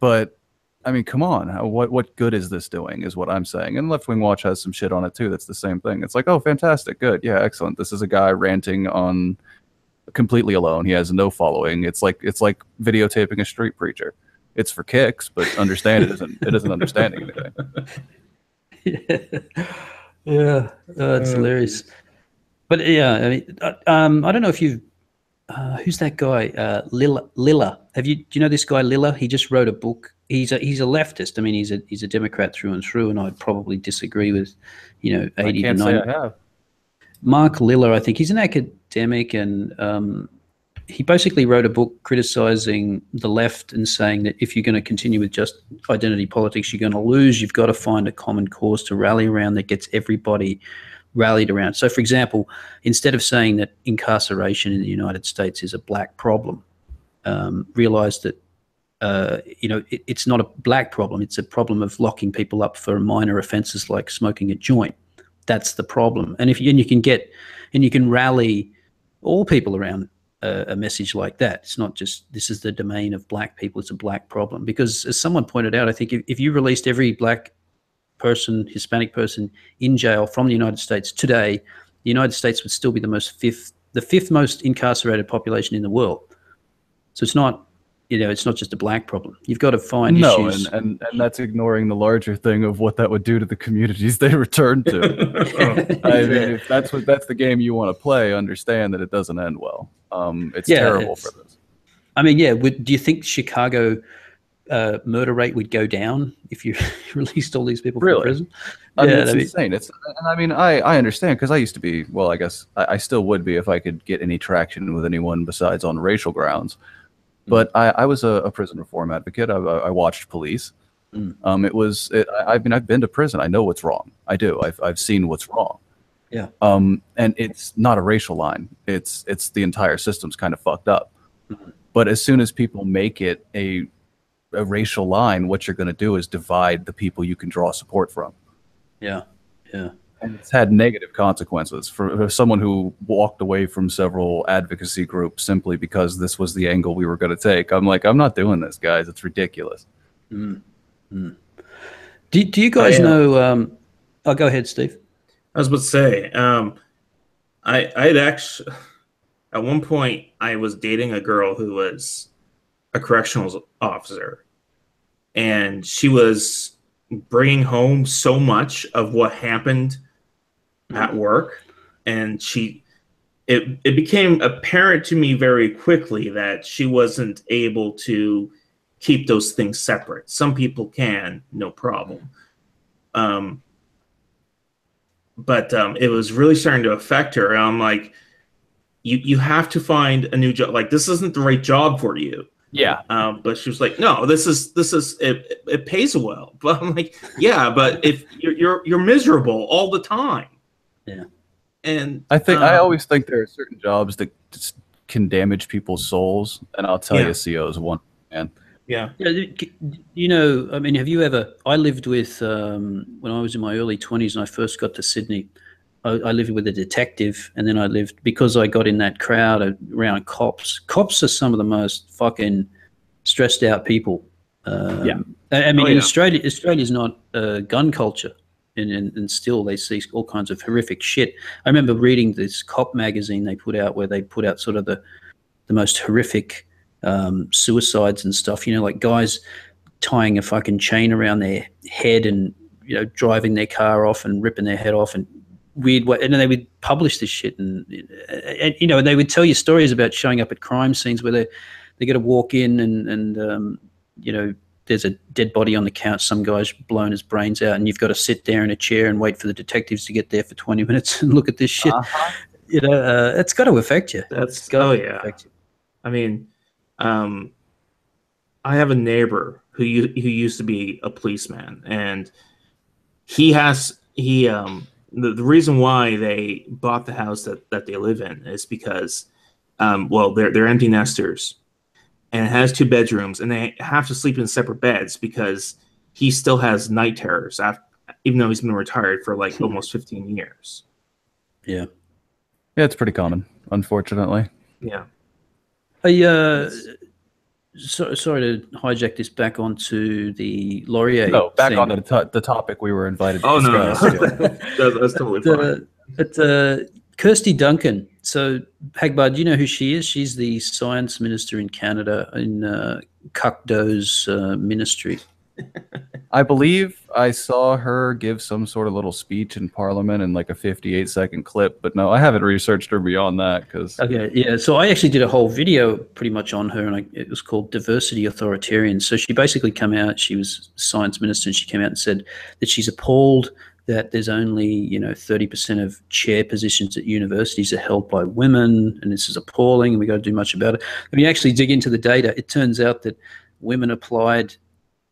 but I mean, come on. What good is this doing is what I'm saying. And Left Wing Watch has some shit on it too. That's the same thing. It's like, oh, fantastic. Good. Yeah, excellent. This is a guy ranting on completely alone. He has no following. It's like videotaping a street preacher. It's for kicks, but understand it isn't understanding anything. Yeah. It's hilarious. But yeah, I mean, I don't know if you've who's that guy? Lilla. Do you know this guy Lilla? He just wrote a book. He's a leftist. I mean, he's a Democrat through and through, and I'd probably disagree with 80 to 90. Say I have. Mark Lilla, I think he's an academic, and he basically wrote a book criticizing the left and saying that if you're going to continue with just identity politics, you're going to lose. You've got to find a common cause to rally around that gets everybody rallied around. So, for example, instead of saying that incarceration in the United States is a black problem, realize that it's not a black problem. It's a problem of locking people up for minor offenses like smoking a joint. That's the problem. And you can rally all people around a message like that. It's not just this is the domain of black people. It's a black problem. Because as someone pointed out, I think if you released every black person, Hispanic person in jail from the United States today, the United States would still be the most the 5th most incarcerated population in the world. So it's not, it's not just a black problem. You've got to find issues. And that's ignoring the larger thing of what that would do to the communities they return to. I mean, if that's the game you want to play, understand that it doesn't end well. It's terrible for this. I mean, yeah. Do you think Chicago murder rate would go down if you released all these people from prison? I mean, it's insane. And I mean, I understand, because I used to be, well, I guess I still would be if I could get any traction with anyone besides on racial grounds. But I was a prison reform advocate. I watched police. I've been to prison. I know what's wrong. I do. I've seen what's wrong. Yeah. And it's not a racial line. It's the entire system's kind of fucked up. But as soon as people make it a racial line, what you're going to do is divide the people you can draw support from. Yeah. Yeah. And it's had negative consequences for someone who walked away from several advocacy groups simply because this was the angle we were going to take. I'm like, I'm not doing this, guys. It's ridiculous. Do you guys know? Oh, go ahead, Steve. I was about to say, I'd actually, at one point, I was dating a girl who was a correctional officer, and she was bringing home so much of what happened at work, and it became apparent to me very quickly that she wasn't able to keep those things separate. Some people can, no problem. But it was really starting to affect her. And I'm like, you have to find a new job. Like, this isn't the right job for you. Yeah. But she was like, no, this is it pays well. But I'm like, yeah, but if you're miserable all the time. Yeah. And I always think there are certain jobs that just can damage people's souls, and I'll tell you, CO is one, man. Yeah. I mean, have you ever? I lived with when I was in my early 20s and I first got to Sydney. I lived with a detective, and then I lived, because I got in that crowd around cops. Cops are some of the most fucking stressed out people. I mean, in Australia's not a gun culture, and still they see all kinds of horrific shit. I remember reading this cop magazine they put out, where they put out sort of the most horrific suicides and stuff. Like guys tying a fucking chain around their head and driving their car off and ripping their head off, and weird way. And then they would publish this shit, and they would tell you stories about showing up at crime scenes where they got to walk in and there's a dead body on the couch, some guy's blown his brains out, and you've got to sit there in a chair and wait for the detectives to get there for 20 minutes and look at this shit. It's got to affect you. Affect you. I mean, I have a neighbor who used to be a policeman, and the reason why they bought the house that they live in is because, they're empty nesters, and it has 2 bedrooms, and they have to sleep in separate beds because he still has night terrors even though he's been retired for like almost 15 years. Yeah. Yeah, it's pretty common, unfortunately. Yeah. Sorry to hijack this back onto the Laurier. No, back thing. onto the topic we were invited to discuss. No. That's totally fine. But Kirsty Duncan. So, Hagbard, do you know who she is? She's the science minister in Canada in Kukdo's ministry. I believe I saw her give some sort of little speech in Parliament in like a 58-second clip, but no, I haven't researched her beyond that. Okay, yeah. So I actually did a whole video pretty much on her, and it was called Diversity Authoritarian. So she basically came out, she was science minister, and she came out and said that she's appalled that there's only 30% of chair positions at universities are held by women, and this is appalling, and we got to do much about it. When you actually dig into the data, it turns out that women applied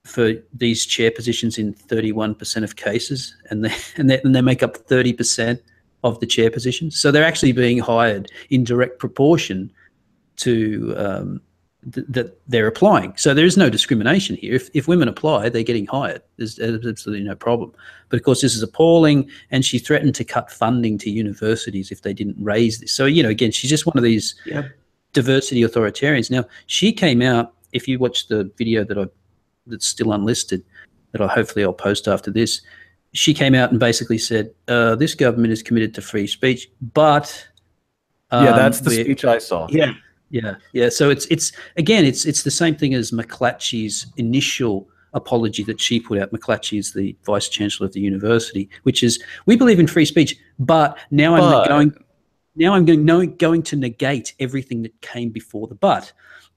for these chair positions in 31% of cases, and they make up 30% of the chair positions. So they're actually being hired in direct proportion to that they're applying. So there is no discrimination here. If women apply, they're getting hired. There's absolutely no problem. But of course, this is appalling, and she threatened to cut funding to universities if they didn't raise this. So, again, she's just one of these diversity authoritarians. Now, she came out, if you watch the video that's still unlisted, that hopefully I'll post after this, she came out and basically said, this government is committed to free speech, but Yeah, that's the speech I saw. Yeah. Yeah. So it's again, it's the same thing as McClatchy's initial apology that she put out. McClatchy is the vice chancellor of the university, which is, we believe in free speech, but now I'm going to negate everything that came before the but,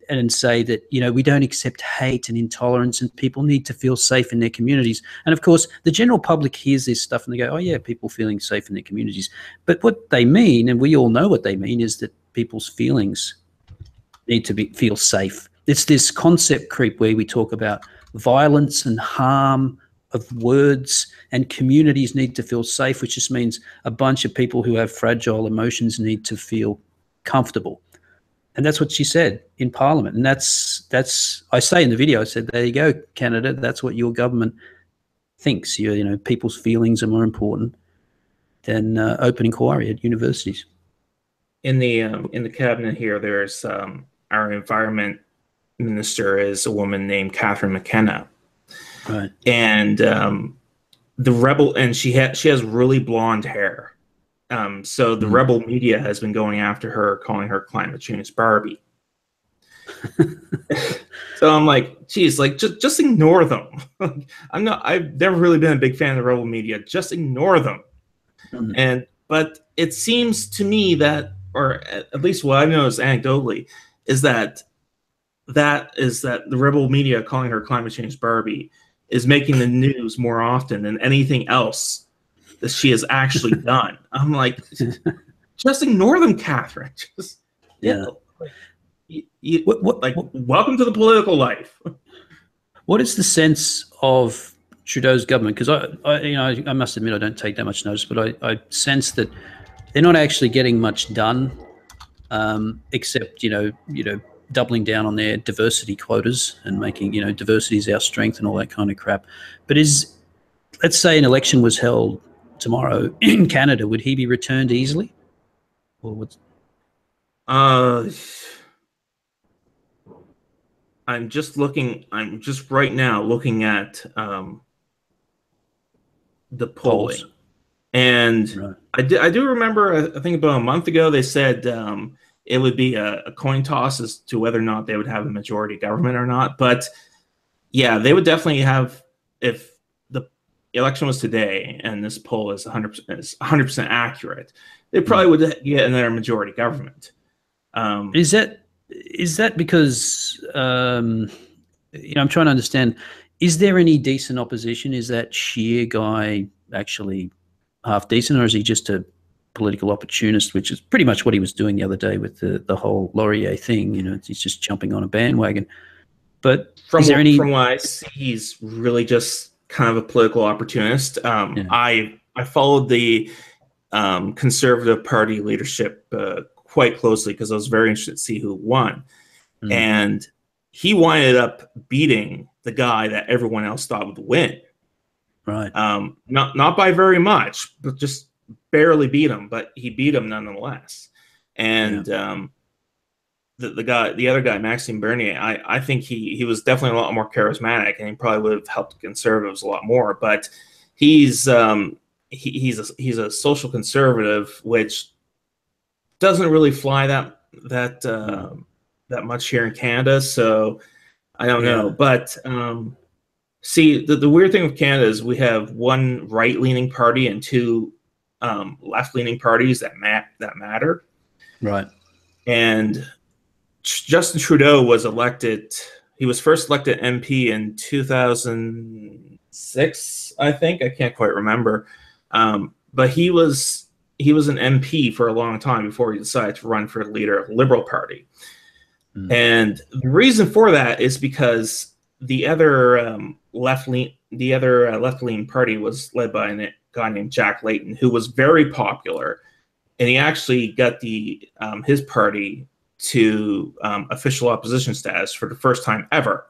and say that, we don't accept hate and intolerance, and people need to feel safe in their communities. And of course, the general public hears this stuff and they go, oh yeah, people feeling safe in their communities. But what they mean, and we all know what they mean, is that people's feelings need to feel safe. It's this concept creep where we talk about violence and harm of words, and communities need to feel safe, which just means a bunch of people who have fragile emotions need to feel comfortable. And that's what she said in Parliament. And that's I say in the video, I said, there you go, Canada, that's what your government thinks. People's feelings are more important than open inquiry at universities. In the cabinet here, there's our environment minister is a woman named Catherine McKenna, right? And the rebel, and she has really blonde hair. So the rebel media has been going after her, calling her climate change Barbie. So I'm like, geez, like just ignore them. I've never really been a big fan of the rebel media. Just ignore them. But it seems to me that, or at least what I've noticed anecdotally, is that the rebel media calling her climate change Barbie is making the news more often than anything else that she has actually done. I'm like, just ignore them, Catherine. Just welcome to the political life. What is the sense of Trudeau's government? Because I must admit I don't take that much notice, but I sense that they're not actually getting much done, except doubling down on their diversity quotas and making diversity is our strength and all that kind of crap. But let's say an election was held tomorrow in Canada, would he be returned easily? Or what's... I'm just right now looking at the polling. Polls. And Right. I do remember, I think about a month ago, they said it would be a coin toss as to whether or not they would have a majority government or not. But yeah, they would definitely have, if the election was today and this poll is 100% accurate, they probably would get another majority government. Is that because I'm trying to understand, is there any decent opposition? Is that Scheer guy actually half decent, or is he just a political opportunist, which is pretty much what he was doing the other day with the whole Laurier thing? He's just jumping on a bandwagon. But from what I see, he's really just kind of a political opportunist. I followed the Conservative Party leadership quite closely because I was very interested to see who won. And he winded up beating the guy that everyone else thought would win. Right. Not by very much, but just barely beat him, but he beat him nonetheless. And the other guy, Maxime Bernier, I think he was definitely a lot more charismatic, and he probably would have helped conservatives a lot more. But he's a social conservative, which doesn't really fly that much here in Canada. So I don't know, but see, the weird thing with Canada is we have one right-leaning party and two left-leaning parties that matter. Right. And Justin Trudeau was elected. He was first elected MP in 2006, I think. I can't quite remember. But he was an MP for a long time before he decided to run for the leader of the Liberal Party. And the reason for that is because the other left-leaning party was led by a guy named Jack Layton, who was very popular, and he actually got his party to official opposition status for the first time ever.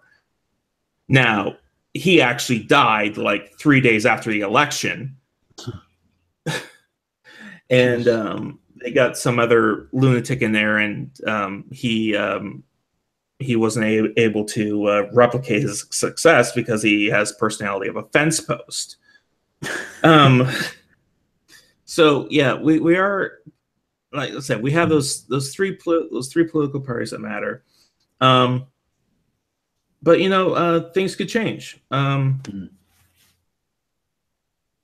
Now, he actually died like 3 days after the election, and they got some other lunatic in there, and he wasn't able to replicate his success because he has personality of a fence post. So yeah, we are like I said, we have those three political parties that matter. But things could change.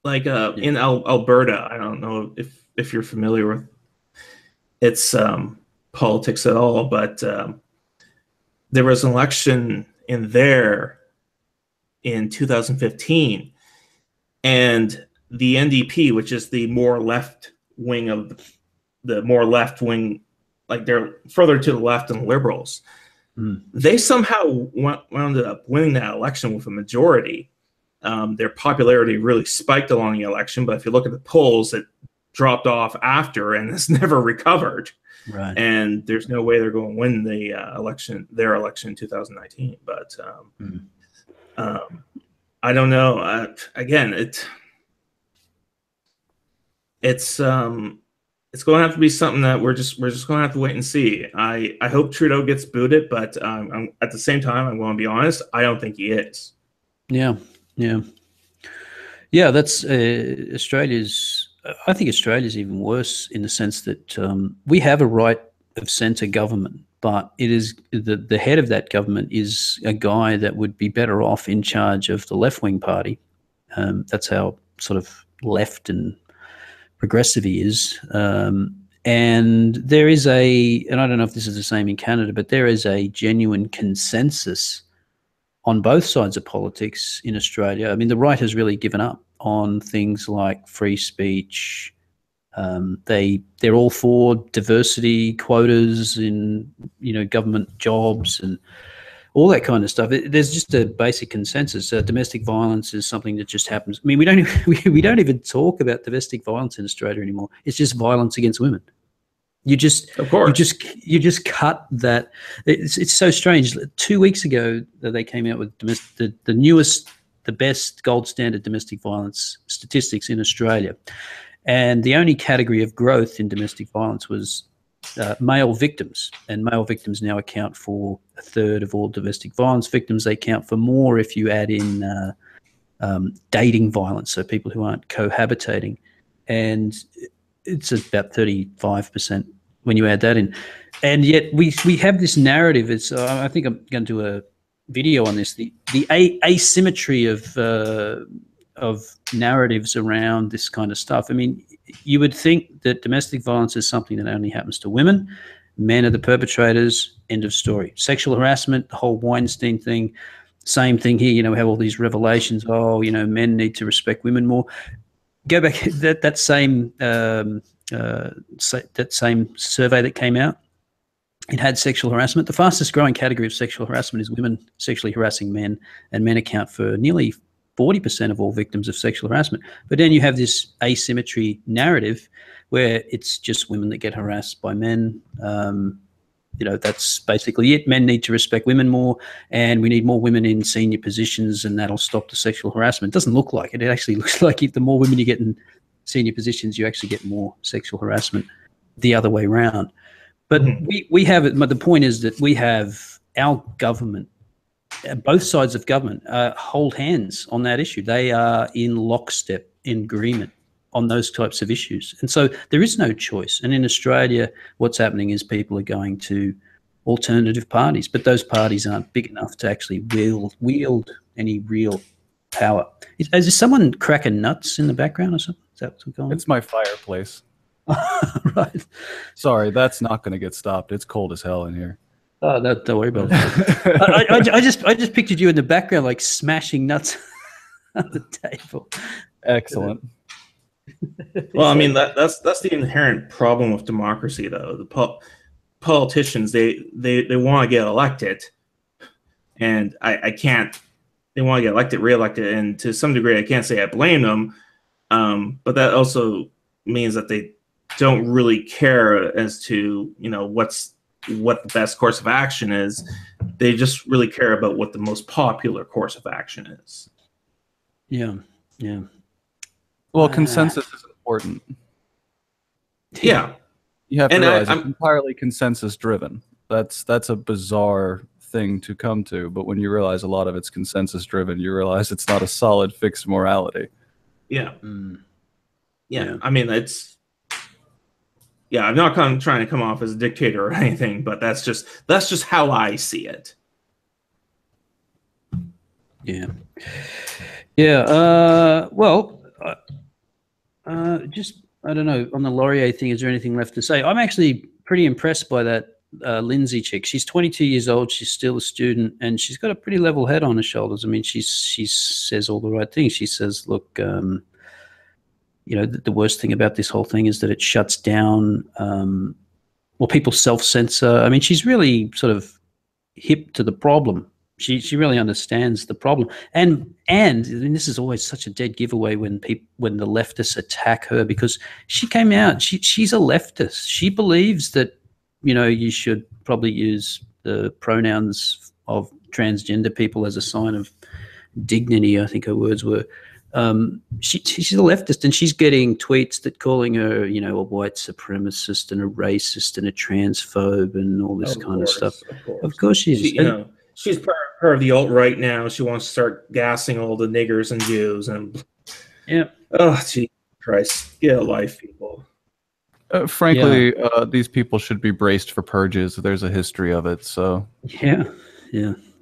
Like in Alberta, I don't know if you're familiar with its politics at all, but there was an election in there in 2015, and the NDP, which is the more left wing of the more left wing, like they're further to the left than the Liberals, they somehow wound up winning that election with a majority. Their popularity really spiked along the election, but if you look at the polls, it dropped off after and has never recovered. Right. And there's no way they're going to win the their election in 2019. But I don't know. Again, it's going to have to be something that we're just going to have to wait and see. I hope Trudeau gets booted, but I'm, at the same time, I'm going to be honest. I don't think he is. Yeah. That's Australia's. I think Australia's even worse in the sense that we have a right of centre government, but it is the head of that government is a guy that would be better off in charge of the left wing party. That's how sort of left and progressive he is. And there is and I don't know if this is the same in Canada, but there is a genuine consensus on both sides of politics in Australia. I mean, the right has really given up on things like free speech. They're all for diversity quotas in government jobs and all that kind of stuff. There's just a basic consensus. Domestic violence is something that just happens. I mean, we don't even talk about domestic violence in Australia anymore. It's just violence against women. You just cut that. It's so strange. 2 weeks ago, they came out with the newest, the best gold standard domestic violence statistics in Australia, and the only category of growth in domestic violence was male victims, and male victims now account for a third of all domestic violence victims. They count for more if you add in dating violence, so people who aren't cohabitating, and it's about 35% when you add that in. And yet we have this narrative. It's I think I'm going to do a video on this. The asymmetry of narratives around this kind of stuff. I mean, you would think that domestic violence is something that only happens to women. Men are the perpetrators. End of story. Sexual harassment, the whole Weinstein thing, same thing here. We have all these revelations. Oh, men need to respect women more. Go back that same survey that came out. It had sexual harassment. The fastest growing category of sexual harassment is women sexually harassing men, and men account for nearly 40% of all victims of sexual harassment. But then you have this asymmetry narrative where it's just women that get harassed by men. That's basically it. Men need to respect women more, and we need more women in senior positions, and that'll stop the sexual harassment. It doesn't look like it. It actually looks like if the more women you get in senior positions, you actually get more sexual harassment the other way around. But we have it. But the point is that we have our government, both sides of government, hold hands on that issue. They are in lockstep, in agreement on those types of issues. And so there is no choice. And in Australia, what's happening is people are going to alternative parties, but those parties aren't big enough to actually wield any real power. Is someone cracking nuts in the background or something? Is that what's going on? It's my fireplace. Right. Sorry, that's not going to get stopped. It's cold as hell in here. Oh, no, don't worry about it. I just pictured you in the background, like smashing nuts on the table. Excellent. Well, I mean that's the inherent problem with democracy, though. The politicians they want to get elected, and I can't. They want to get elected, reelected, and to some degree, I can't say I blame them. But that also means that they don't really care as to what the best course of action is. They just really care about what the most popular course of action is. Yeah. Well, consensus is important. Yeah. You have to realize it's entirely consensus driven. That's a bizarre thing to come to, but when you realize a lot of it's consensus driven, you realize it's not a solid fixed morality. Yeah. Yeah. I mean, Yeah, I'm not trying to come off as a dictator or anything, but that's just how I see it. Yeah. Yeah. Well, just I don't know on the Laurier thing. Is there anything left to say? I'm actually pretty impressed by that Lindsay chick. She's 22 years old. She's still a student, and she's got a pretty level head on her shoulders. I mean, she says all the right things. She says, "Look, you know, the worst thing about this whole thing is that it shuts down. Well, people self-censor. I mean, she's really sort of hip to the problem. She really understands the problem. And I mean, this is always such a dead giveaway when the leftists attack her, because she came out. She's a leftist. She believes that, you know, you should probably use the pronouns of transgender people as a sign of dignity, I think her words were. She's a leftist, and she's getting tweets that calling her, you know, a white supremacist and a racist and a transphobe and all this kind of stuff. Of course she's. You know, she's part of the alt-right now. She wants to start gassing all the niggers and Jews. And yeah. Oh, Jesus Christ. Get a life, people. Frankly, these people should be braced for purges. There's a history of it, so. Yeah.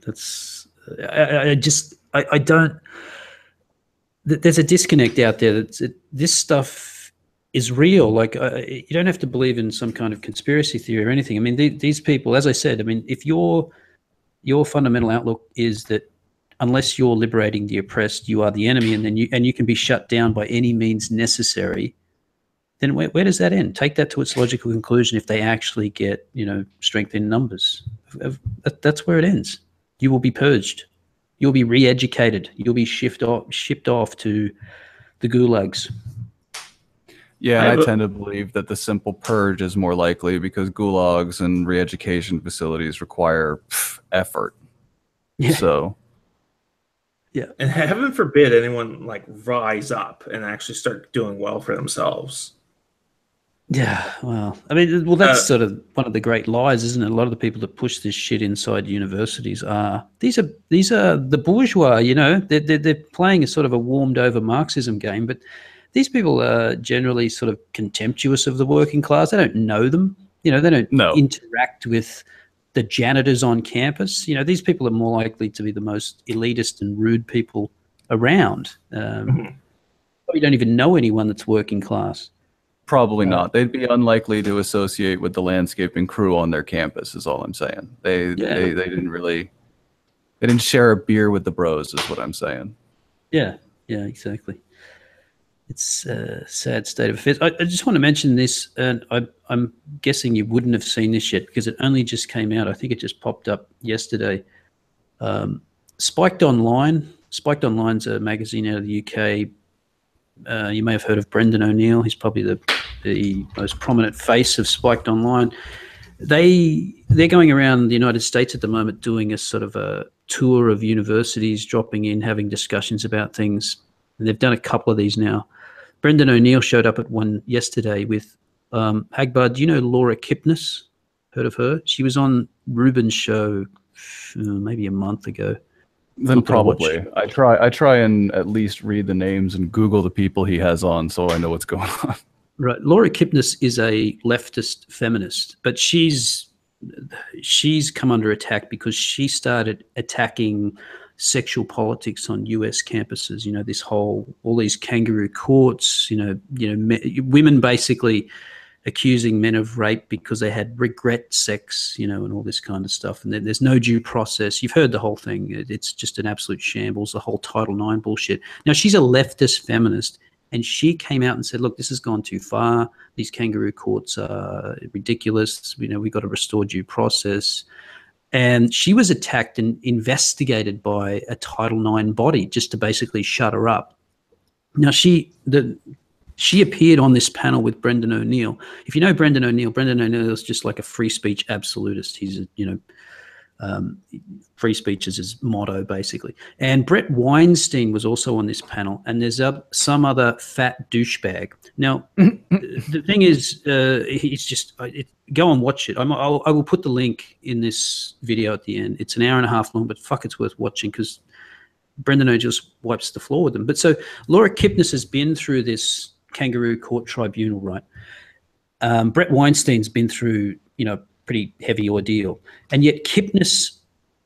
That's. I don't. There's a disconnect out there. This stuff is real. Like, you don't have to believe in some kind of conspiracy theory or anything. I mean, these people, as I said, I mean, if your fundamental outlook is that unless you're liberating the oppressed, you are the enemy, and then you can be shut down by any means necessary, then where does that end? Take that to its logical conclusion. If they actually get, you know, strength in numbers, that's where it ends. You will be purged. You'll be re-educated. You'll be shipped off to the gulags. Yeah, I tend to believe that the simple purge is more likely, because gulags and re-education facilities require effort. Yeah. So. Yeah, and heaven forbid anyone like rise up and actually start doing well for themselves. Yeah, well, I mean, that's sort of one of the great lies, isn't it? A lot of the people that push this shit inside universities are these are the bourgeois. You know, they're playing a sort of a warmed over Marxism game, but these people are generally sort of contemptuous of the working class. They don't know them. You know, they don't interact with the janitors on campus. You know, these people are more likely to be the most elitist and rude people around. Probably don't even know anyone that's working class. Probably not. They'd be unlikely to associate with the landscaping crew on their campus, is all I'm saying. They didn't share a beer with the bros, is what I'm saying. Yeah, exactly. It's a sad state of affairs. I just want to mention this, and I'm guessing you wouldn't have seen this yet because it only just came out. I think it just popped up yesterday. Spiked Online. Spiked Online's a magazine out of the UK. You may have heard of Brendan O'Neill. He's probably the most prominent face of Spiked Online. They're going around the United States at the moment doing a sort of a tour of universities, dropping in, having discussions about things. And they've done a couple of these now. Brendan O'Neill showed up at one yesterday with Hagbard. Do you know Laura Kipnis? Heard of her? She was on Ruben's show maybe a month ago. Then probably. I try and at least read the names and Google the people he has on so I know what's going on. Right. Laura Kipnis is a leftist feminist, but she's come under attack because she started attacking sexual politics on US campuses. You know, all these kangaroo courts, women basically accusing men of rape because they had regret sex, and all this kind of stuff. And there's no due process. You've heard the whole thing. It's just an absolute shambles, the whole Title IX bullshit. Now, she's a leftist feminist, and she came out and said, look, this has gone too far. These kangaroo courts are ridiculous. We've got to restore due process. And she was attacked and investigated by a Title IX body just to basically shut her up. Now, she appeared on this panel with Brendan O'Neill. If you know Brendan O'Neill is just like a free speech absolutist. He's free speech is his motto, basically. And Brett Weinstein was also on this panel, and there's some other fat douchebag. Now, the thing is, he's just go and watch it. I will put the link in this video at the end. It's an hour and a half long, but fuck, it's worth watching because Brendan O'Neill just wipes the floor with them. But so Laura Kipnis has been through this kangaroo court tribunal, right? Brett Weinstein's been through, pretty heavy ordeal, and yet Kipnis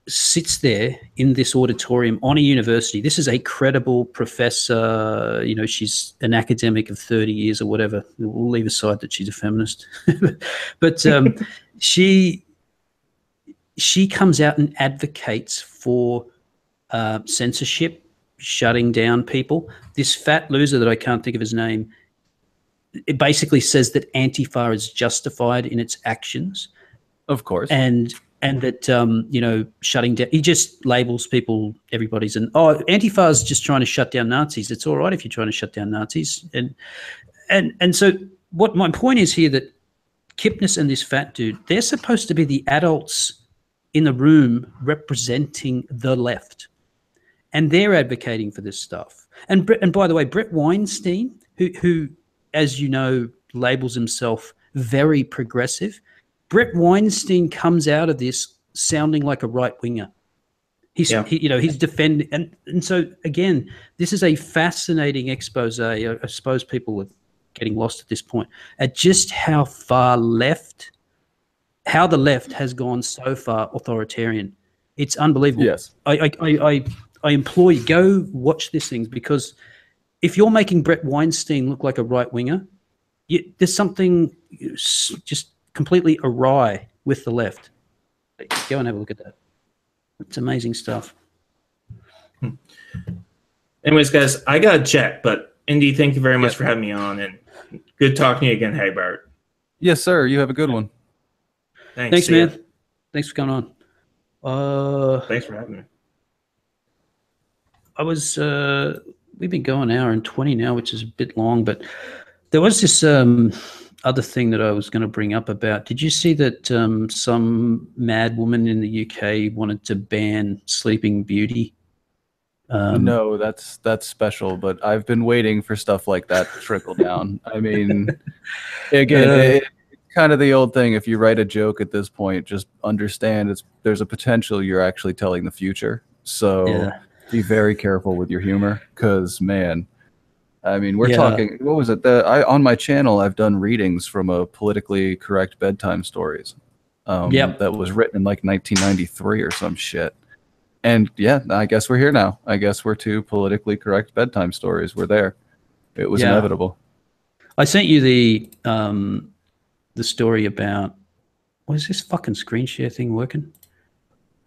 sits there in this auditorium on a university. This is a credible professor. She's an academic of 30 years or whatever. We'll leave aside that she's a feminist, but she comes out and advocates for censorship, shutting down people. This fat loser that I can't think of his name, it basically says that Antifa is justified in its actions. Of course. And that, shutting down, he just labels people, everybody's Antifa is just trying to shut down Nazis. It's all right if you're trying to shut down Nazis. And so what my point is here, that Kipnis and this fat dude, they're supposed to be the adults in the room representing the left. And they're advocating for this stuff. And by the way, Brett Weinstein, who as you know, labels himself very progressive, Brett Weinstein comes out of this sounding like a right winger. He's defending, and so again, this is a fascinating expose. I suppose people are getting lost at this point at just how the left has gone so far authoritarian. It's unbelievable. Yes, I implore you, go watch these things, because if you're making Brett Weinstein look like a right winger, there's something just completely awry with the left. Go and have a look at that. It's amazing stuff. Anyways, guys, I got to jet, but Indy, thank you very much for having me on, and good talking to you again, Hagbart. Yes, sir. You have a good one. Thanks man. Ya. Thanks for coming on. Thanks for having me. We've been going an hour and 20 now, which is a bit long, but there was this other thing that I was going to bring up about. Did you see that some mad woman in the UK wanted to ban Sleeping Beauty? No, that's special, but I've been waiting for stuff like that to trickle down. I mean, again, it's kind of the old thing. If you write a joke at this point, just understand there's a potential you're actually telling the future. So be very careful with your humor, because, man, I mean, we're talking, what was it? On my channel, I've done readings from a politically correct bedtime stories that was written in like 1993 or some shit. And yeah, I guess we're here now. I guess we're two politically correct bedtime stories. We're there. It was inevitable. I sent you the story about, was this fucking screen share thing working?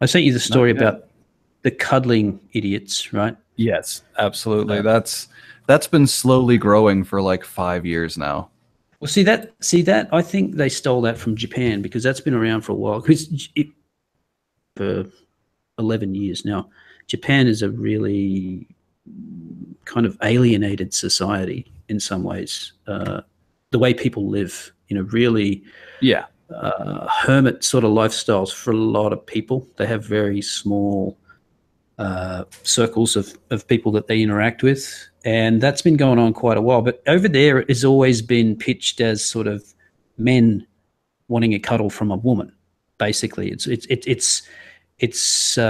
I sent you the story about the cuddling idiots, right? Yes, absolutely. That's been slowly growing for like 5 years now. Well, see that I think they stole that from Japan, because that's been around for a while. For 11 years now. Japan is a really kind of alienated society in some ways. The way people live, really hermit sort of lifestyles for a lot of people. They have very small circles of people that they interact with, and that's been going on quite a while. But over there, it has always been pitched as sort of men wanting a cuddle from a woman. Basically, it's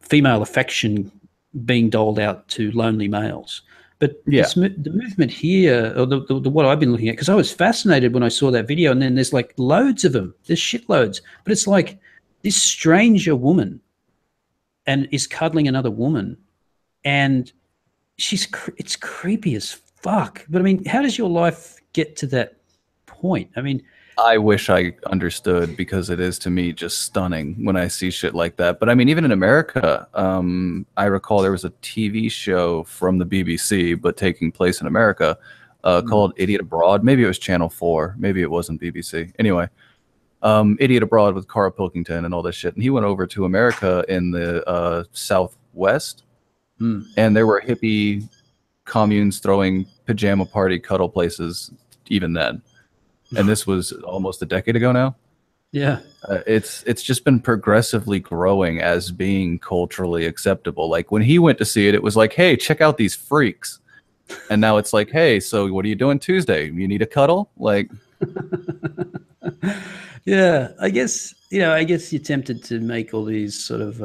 female affection being doled out to lonely males. But the movement here, or the what I've been looking at, because I was fascinated when I saw that video, and then there's like loads of them. There's shitloads. But it's like this stranger woman and is cuddling another woman, and it's creepy as fuck. But I mean, how does your life get to that point? I mean, I wish I understood, because it is to me just stunning when I see shit like that. But I mean, even in America, I recall there was a TV show from the BBC, but taking place in America, called Idiot Abroad. Maybe it was Channel 4. Maybe it wasn't BBC. Anyway, Idiot Abroad with Carl Pilkington and all this shit. And he went over to America in the Southwest, and there were hippie communes throwing pajama party cuddle places even then. And this was almost a decade ago now. Yeah. It's just been progressively growing as being culturally acceptable. Like when he went to see it, it was like, hey, check out these freaks. And now it's like, hey, so what are you doing Tuesday? You need a cuddle? Like, yeah, I guess you're tempted to make all these sort of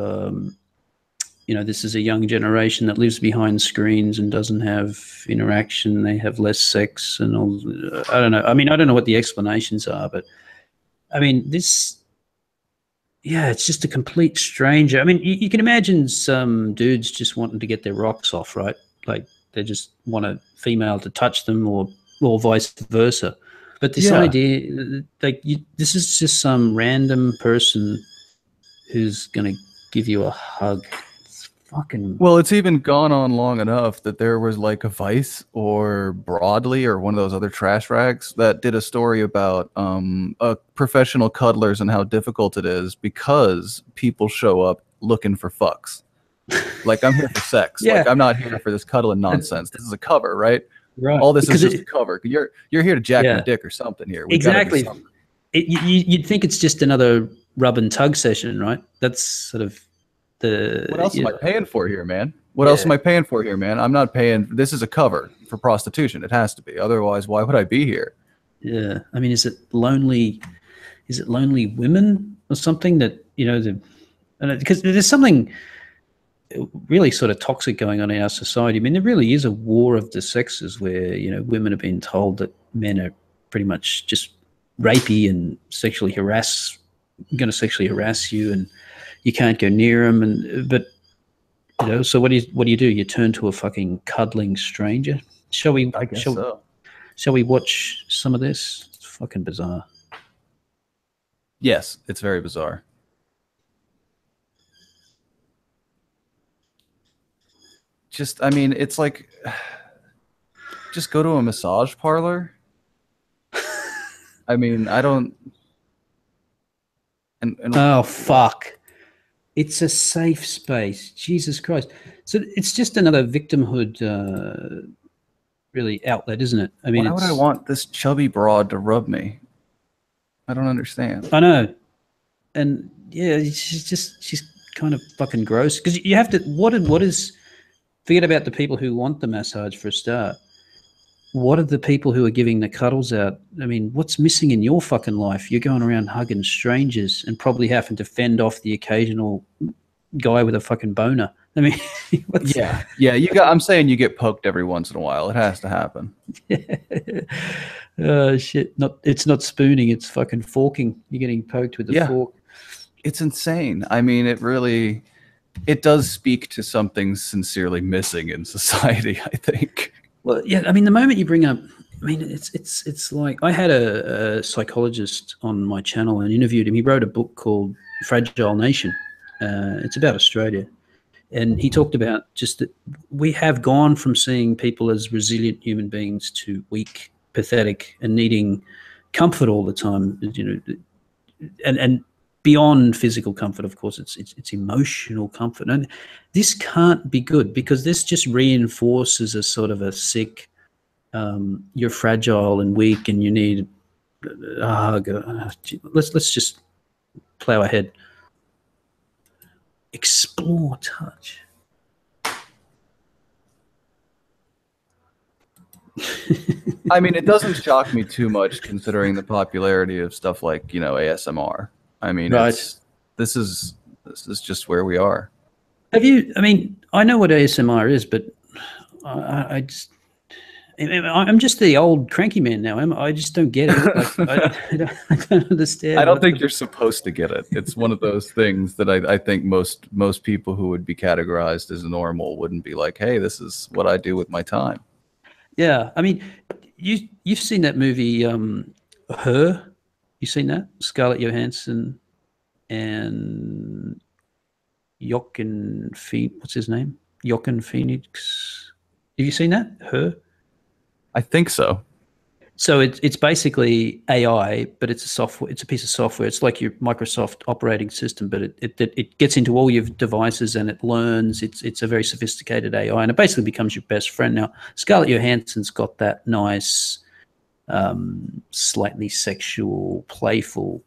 you know, this is a young generation that lives behind screens and doesn't have interaction. They have less sex and all. I don't know. I mean, I don't know what the explanations are, but I mean, this, yeah, it's just a complete stranger. I mean, you can imagine some dudes just wanting to get their rocks off, right? Like they just want a female to touch them, or vice versa. But this idea, like, this is just some random person who's gonna give you a hug. It's fucking. Well, it's even gone on long enough that there was like a Vice or Broadly or one of those other trash rags that did a story about professional cuddlers and how difficult it is because people show up looking for fucks. Like, I'm here for sex. Yeah. Like, I'm not here for this cuddling nonsense. This is a cover, right? Right. All this is just a cover. You're here to jack my dick or something here. Exactly. You'd think it's just another rub and tug session, right? That's sort of the. What else am I paying for here, man? What else am I paying for here, man? I'm not paying. This is a cover for prostitution. It has to be. Otherwise, why would I be here? Yeah. I mean, is it lonely women or something that, you know, because there's something really sort of toxic going on in our society. I mean, there really is a war of the sexes where, you know, women are being told that men are pretty much just rapey and going to sexually harass you, and you can't go near them. But you know, so what do you do? You turn to a fucking cuddling stranger. Shall we? I guess so. Shall we watch some of this? It's fucking bizarre. Yes, it's very bizarre. Just, I mean, it's like, just go to a massage parlor. I mean, I don't. And oh, fuck. It's a safe space. Jesus Christ. So it's just another victimhood really outlet, isn't it? I mean, why would I want this chubby broad to rub me? I don't understand. I know. And yeah, she's kind of fucking gross. Because you have to, what is, forget about the people who want the massage for a start. What are the people who are giving the cuddles out? I mean, what's missing in your fucking life? You're going around hugging strangers and probably having to fend off the occasional guy with a fucking boner. I mean, yeah. I'm saying you get poked every once in a while. It has to happen. Shit. It's not spooning. It's fucking forking. You're getting poked with a fork. It's insane. I mean, it does speak to something sincerely missing in society, I think. Well, yeah, I mean, the moment you bring up, I mean, it's like, I had a psychologist on my channel and interviewed him. He wrote a book called Fragile Nation. It's about Australia. And he talked about just that we have gone from seeing people as resilient human beings to weak, pathetic, and needing comfort all the time, you know, and beyond physical comfort, of course, it's emotional comfort. And this can't be good, because this just reinforces a sort of a sick, you're fragile and weak and you need a hug. Let's just plow ahead. Explore touch. I mean, it doesn't shock me too much considering the popularity of stuff like, you know, ASMR. I mean, right. This is just where we are. Have you? I mean, I know what ASMR is, but I'm just the old cranky man now. I just don't get it. Like, I don't understand. I don't think you're supposed to get it. It's one of those things that I think most people who would be categorized as normal wouldn't be like, hey, this is what I do with my time. Yeah, I mean, you've seen that movie, Her? You seen that? Scarlett Johansson and Joaquin Phoenix. What's his name? Joaquin Phoenix. Have you seen that? Her? I think so. So it's basically AI, but it's a software. It's a piece of software. It's like your Microsoft operating system, but it gets into all your devices and it learns. It's a very sophisticated AI, and it basically becomes your best friend. Now, Scarlett Johansson's got that nice, slightly sexual, playful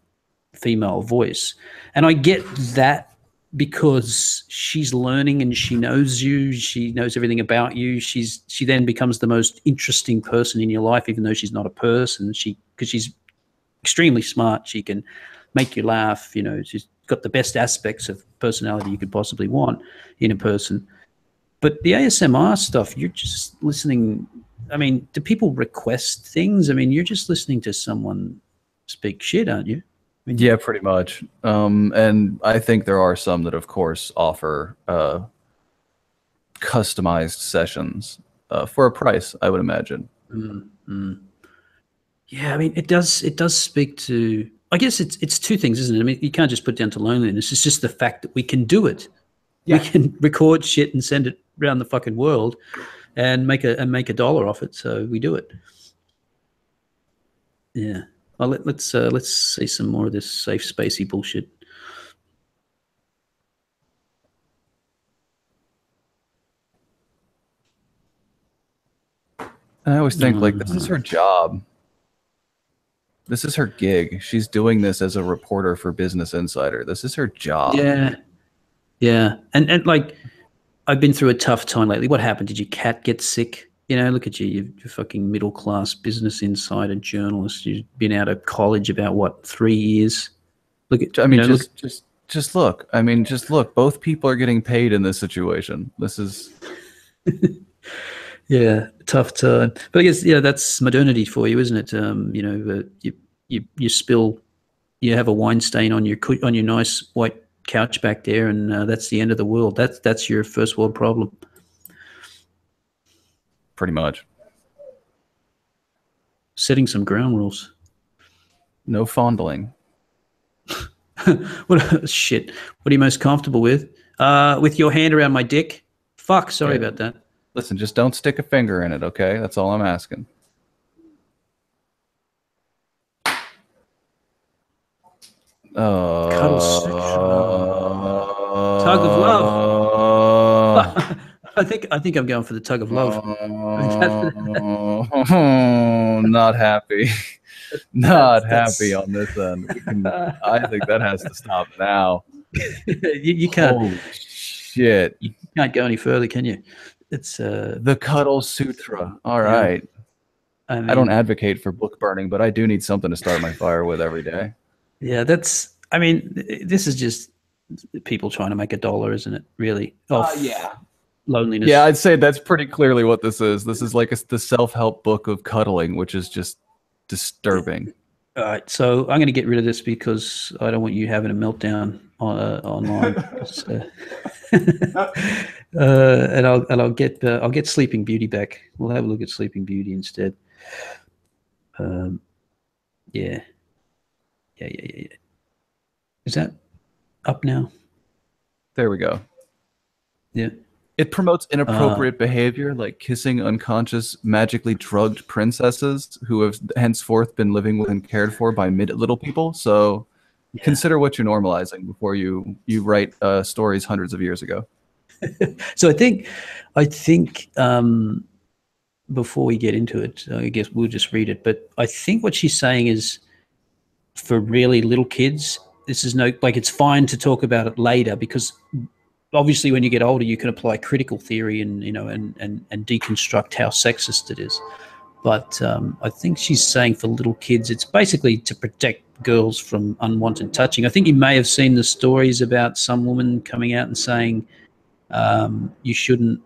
female voice, and I get that because she's learning and she knows you. She knows everything about you. She then becomes the most interesting person in your life, even though she's not a person. Because she's extremely smart. She can make you laugh. You know, she's got the best aspects of personality you could possibly want in a person. But the ASMR stuff, you're just listening. I mean, do people request things? I mean, you're just listening to someone speak shit, aren't you? I mean, Yeah, pretty much. And I think there are some that, of course, offer customized sessions for a price, I would imagine. yeah, I mean, it does speak to. I guess it's two things, isn't it? I mean, you can't just put it down to loneliness. It's just the fact that we can do it. Yeah. We can record shit and send it around the fucking world, and make a dollar off it. So we do it. Yeah. Well, let's see some more of this safe spacey bullshit. And I always think, like, this is her job. This is her gig. She's doing this as a reporter for Business Insider. This is her job. Yeah. Yeah. And like, I've been through a tough time lately. What happened? Did your cat get sick? You know, look at you. You're fucking middle class Business Insider journalist. You've been out of college about what, 3 years? Look at. I mean, you know, just look. I mean, just look. Both people are getting paid in this situation. This is. Yeah, tough time. But I guess that's modernity for you, isn't it? You know, you spill, you have a wine stain on your nice white couch back there, and that's the end of the world. That's your first world problem. Pretty much. Setting some ground rules. No fondling. What shit? What are you most comfortable with? With your hand around my dick? Fuck, sorry about that. Listen, just don't stick a finger in it, okay? That's all I'm asking. Cuddle tug of love. I think I'm going for the tug of love. Not happy. Not happy on this end. I think that has to stop now. you can't. Holy shit! You can't go any further, can you? It's the Cuddle Sutra. All right. I mean, I don't advocate for book burning, but I do need something to start my fire with every day. Yeah, I mean, this is just people trying to make a dollar, isn't it? Really? Yeah. Loneliness. Yeah, I'd say that's pretty clearly what this is. This is like the self-help book of cuddling, which is just disturbing. All right, so I'm going to get rid of this because I don't want you having a meltdown online. And I'll get Sleeping Beauty back. We'll have a look at Sleeping Beauty instead. Yeah. Is that up now? There we go. Yeah. It promotes inappropriate behavior like kissing unconscious, magically drugged princesses who have henceforth been living with and cared for by little people. So consider what you're normalizing before you write stories hundreds of years ago. So I think before we get into it, I guess we'll just read it. But I think what she's saying is, for really little kids, this is it's fine to talk about it later, because obviously when you get older you can apply critical theory and deconstruct how sexist it is. But I think she's saying for little kids it's basically to protect girls from unwanted touching. I think you may have seen the stories about some woman coming out and saying you shouldn't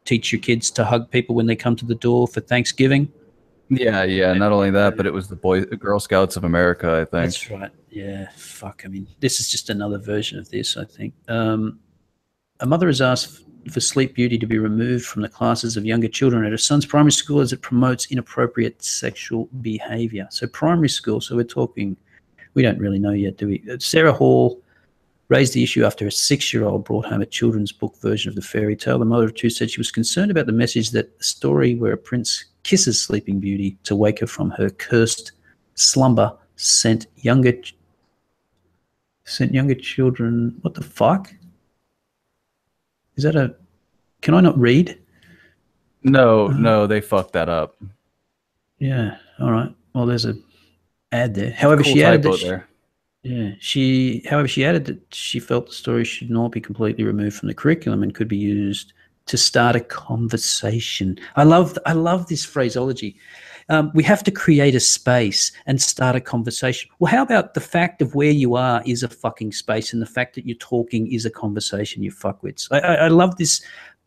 teach your kids to hug people when they come to the door for Thanksgiving. Yeah. Not only that, but it was the Girl Scouts of America, I think. That's right. Yeah. Fuck. I mean, this is just another version of this, I think. A mother has asked for Sleep Beauty to be removed from the classes of younger children at her son's primary school as it promotes inappropriate sexual behavior. So primary school. So we're talking, we don't really know yet, do we? Sarah Hall raised the issue after a 6-year-old brought home a children's book version of the fairy tale. The mother of two said she was concerned about the message that a story where a prince kisses Sleeping Beauty to wake her from her cursed slumber sent younger children. What the fuck? Is that can I not read? No, they fucked that up. Yeah. All right. Well, there's a ad there. However, cool she added that there. she added that she felt the story should not be completely removed from the curriculum and could be used to start a conversation. I love this phraseology. We have to create a space and start a conversation. Well, how about the fact of where you are is a fucking space, and the fact that you're talking is a conversation, you fuckwits. I love this.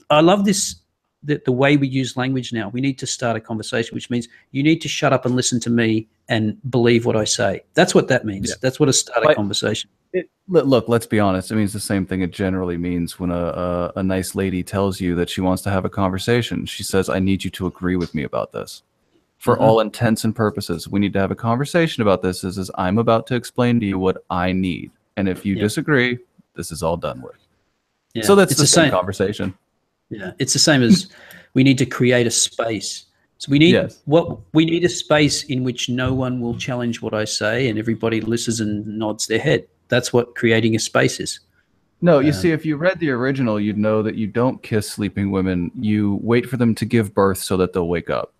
I love this, the way we use language now. We need to start a conversation, which means you need to shut up and listen to me and believe what I say. That's what that means. Yeah. That's what a start a conversation. Look, let's be honest. It means the same thing it generally means when a nice lady tells you that she wants to have a conversation. She says, I need you to agree with me about this. For all intents and purposes, we need to have a conversation about this. Is I'm about to explain to you what I need. And if you disagree, this is all done with. Yeah. So that's the same conversation. Yeah, it's the same as we need to create a space. So we need we need a space in which no one will challenge what I say and everybody listens and nods their head. That's what creating a space is. No, you see, if you read the original, you'd know that you don't kiss sleeping women. You wait for them to give birth so that they'll wake up.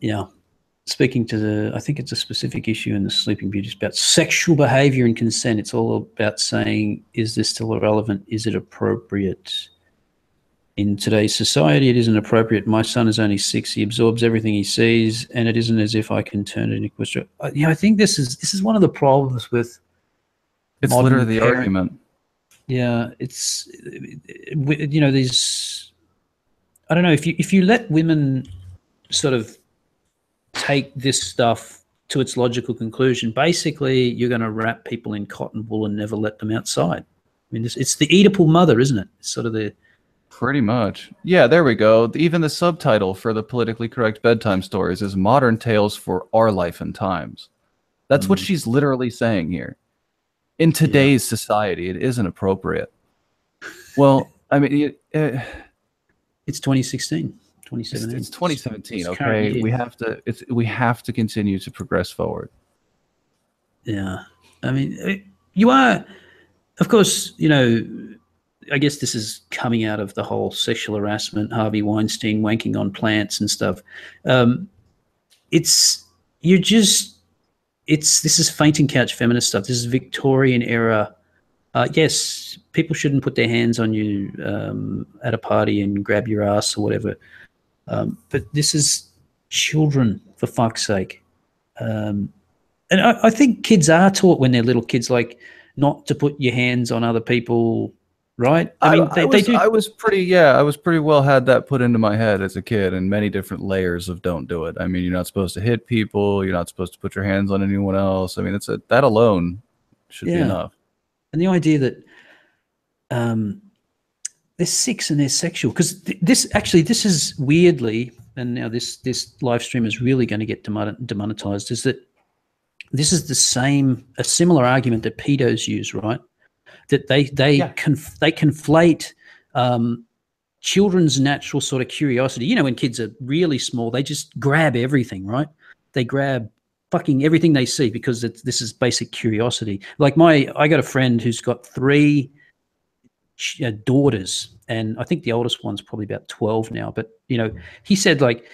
Yeah. Speaking to I think it's a specific issue in the Sleeping Beauty. It's about sexual behavior and consent. It's all about saying, is this still relevant? Is it appropriate? In today's society, it isn't appropriate. My son is only 6. He absorbs everything he sees, and it isn't as if I can turn it into a question. I think this is one of the problems with. It's literally the argument. Yeah, it's these. I don't know if you let women sort of take this stuff to its logical conclusion. Basically, you're going to wrap people in cotton wool and never let them outside. I mean, it's the Oedipal mother, isn't it? It's sort of the. Pretty much. Yeah, there we go. Even the subtitle for the politically correct bedtime stories is Modern Tales for Our Life and Times. That's what she's literally saying here. In today's society, it isn't appropriate. Well, I mean, it's 2016, 2017. It's 2017, okay? We have to continue to progress forward. Yeah. I mean, you are, of course, I guess this is coming out of the whole sexual harassment, Harvey Weinstein wanking on plants and stuff. This is fainting couch feminist stuff. This is Victorian era. Yes, people shouldn't put their hands on you at a party and grab your ass or whatever. But this is children, for fuck's sake. And I think kids are taught when they're little kids, like, not to put your hands on other people. Right. I mean, they do. I was pretty well had that put into my head as a kid, and many different layers of don't do it. I mean, you're not supposed to hit people. You're not supposed to put your hands on anyone else. I mean, that alone should be enough. And the idea that they're 6 and they're sexual, because this is weirdly, and now this live stream is really going to get demonetized, is that this is a similar argument that pedos use, right? That they conflate children's natural sort of curiosity. When kids are really small, they just grab everything, right? They grab fucking everything they see because this is basic curiosity. Like I got a friend who's got 3 daughters, and I think the oldest one's probably about 12 now. But he said, like,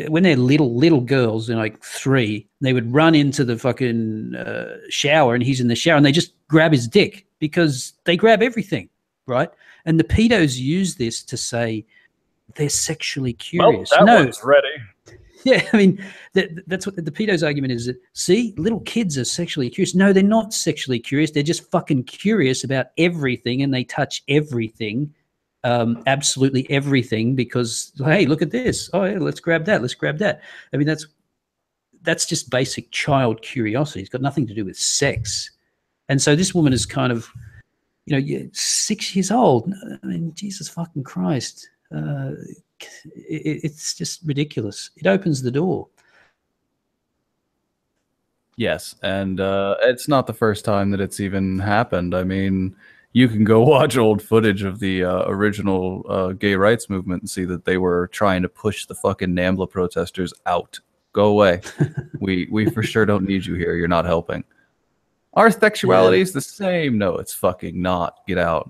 when they're little girls, like 3, they would run into the fucking shower, and he's in the shower, and they just grab his dick because they grab everything, right? And the pedos use this to say they're sexually curious. Well, that one's ready. Yeah, I mean, that's what the pedos argument is. That, see, little kids are sexually curious. No, they're not sexually curious. They're just fucking curious about everything, and they touch everything. Absolutely everything, because, hey, look at this. Oh, yeah, let's grab that. Let's grab that. I mean, that's just basic child curiosity. It's got nothing to do with sex. And so this woman is kind of, 6 years old. I mean, Jesus fucking Christ. It's just ridiculous. It opens the door. Yes, and it's not the first time that it's even happened. I mean, you can go watch old footage of the original gay rights movement and see that they were trying to push the fucking NAMBLA protesters out. Go away. we for sure don't need you here. You're not helping. Our sexuality is the same. No, it's fucking not. Get out.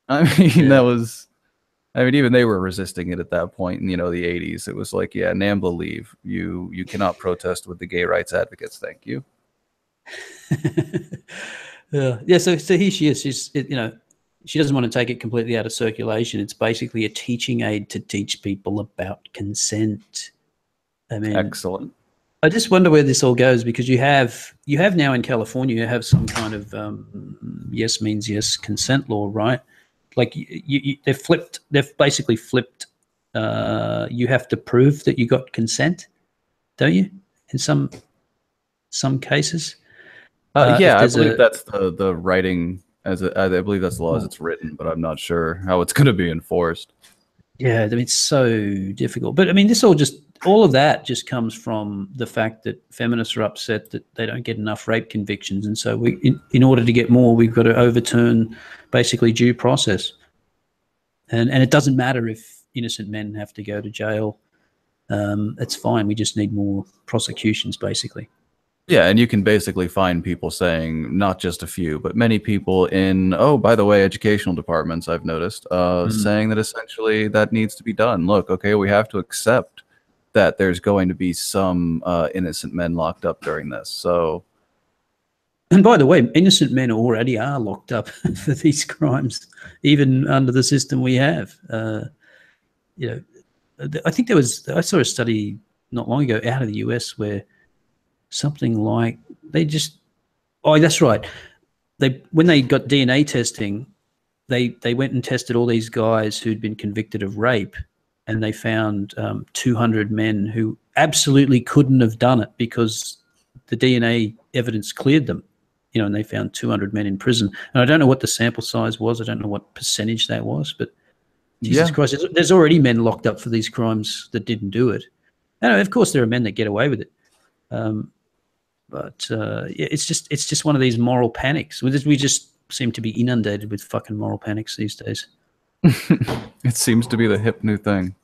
I mean, even they were resisting it at that point in, the 80s. It was like, yeah, NAMBLA leave. You cannot protest with the gay rights advocates. Thank you. Yeah, so here she is. She's, she doesn't want to take it completely out of circulation. It's basically a teaching aid to teach people about consent. I mean, Excellent. I just wonder where this all goes, because you have now in California, you have some kind of yes means yes consent law, right? Like they've basically flipped. You have to prove that you got consent, don't you? In some cases. Yeah, I If there's believe that's the writing I believe that's the law as it's written, but I'm not sure how it's going to be enforced. Yeah, I mean, it's so difficult. But I mean, all of that just comes from the fact that feminists are upset that they don't get enough rape convictions. And so in order to get more, we've got to overturn basically due process. And it doesn't matter if innocent men have to go to jail. It's fine. We just need more prosecutions, basically. Yeah, and you can basically find people saying, not just a few, but many people in, oh, by the way, educational departments, I've noticed, saying that essentially that needs to be done. Look, okay, we have to accept that there's going to be some innocent men locked up during this. So, and by the way, innocent men already are locked up for these crimes, even under the system we have. You know, I think I saw a study not long ago out of the US where something like that's right. When they got DNA testing, they went and tested all these guys who'd been convicted of rape, and they found 200 men who absolutely couldn't have done it because the DNA evidence cleared them. And they found 200 men in prison. And I don't know what the sample size was. I don't know what percentage that was, but Jesus Christ, there's already men locked up for these crimes that didn't do it. And of course, there are men that get away with it. But it's just one of these moral panics. We just seem to be inundated with fucking moral panics these days. It seems to be the hip new thing.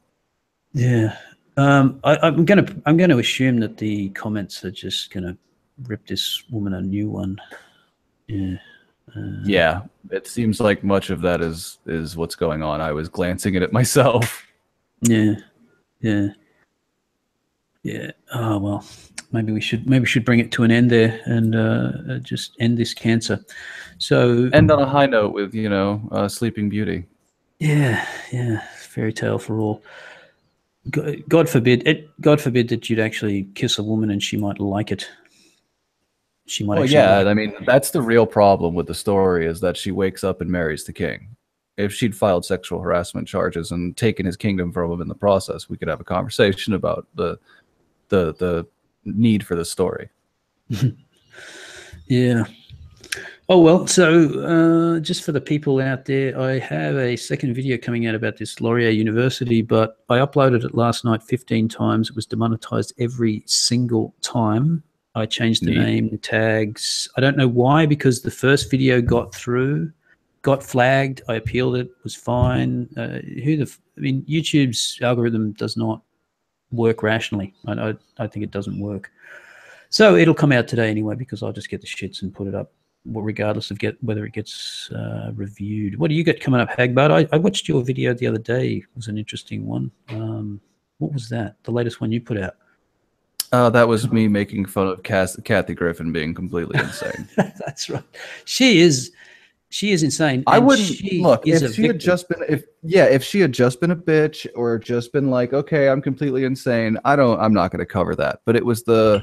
Yeah. I'm gonna assume that the comments are just gonna rip this woman a new one. Yeah. Yeah, it seems like much of that is what's going on. I was glancing at it myself. Yeah. Oh well, maybe we should bring it to an end there and just end this cancer. So end on a high note with Sleeping Beauty. Yeah, fairy tale for all. God forbid that you'd actually kiss a woman and she might like it. She might. Well, yeah, I mean, that's the real problem with the story, is that she wakes up and marries the king. If she'd filed sexual harassment charges and taken his kingdom from him in the process, we could have a conversation about the need for the story. Yeah. Oh, well, so just for the people out there, I have a second video coming out about this Laurier University, but I uploaded it last night 15 times. It was demonetized every single time. I changed the name, the tags. I don't know why, because the first video got through, got flagged. I appealed it, was fine. YouTube's algorithm does not work rationally. I think it doesn't work. So it'll come out today anyway, because I'll just get the shits and put it up, regardless of whether it gets reviewed. What do you got coming up, Hagbard? I watched your video the other day. It was an interesting one. What was that? The latest one you put out? That was me making fun of Kathy Griffin being completely insane. That's right. She is insane. I wouldn't look if she had just been if she had just been a bitch, or just been like, okay, I'm completely insane, I'm not going to cover that. But it was the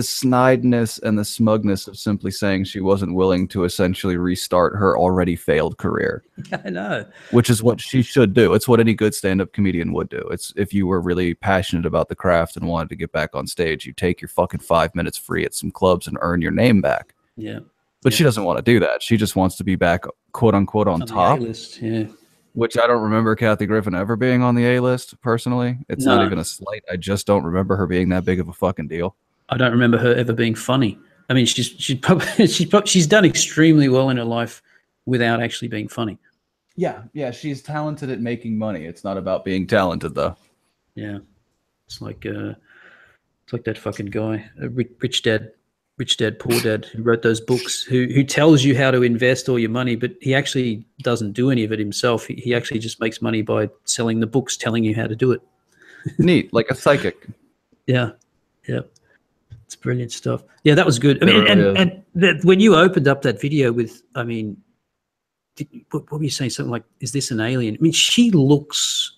snideness and the smugness of simply saying she wasn't willing to essentially restart her already failed career. I know. Which is what she should do. It's what any good stand-up comedian would do. It's if you were really passionate about the craft and wanted to get back on stage, you take your fucking 5 minutes free at some clubs and earn your name back. Yeah. But she doesn't want to do that. She just wants to be back, quote unquote, on top. The A-list, yeah. Which I don't remember Kathy Griffin ever being on the A-list, personally. It's not even a slight. I just don't remember her being that big of a fucking deal. I don't remember her ever being funny. I mean, she's done extremely well in her life without actually being funny. Yeah, she's talented at making money. It's not about being talented, though. Yeah, it's like that fucking guy, Rich Dad, Poor Dad, who wrote those books, who tells you how to invest all your money, but he actually doesn't do any of it himself. He actually just makes money by selling the books, telling you how to do it. Neat, like a psychic. Yeah. It's brilliant stuff. Yeah, that was good. I mean, when you opened up that video with, I mean, what were you saying? Something like, "Is this an alien?" I mean, she looks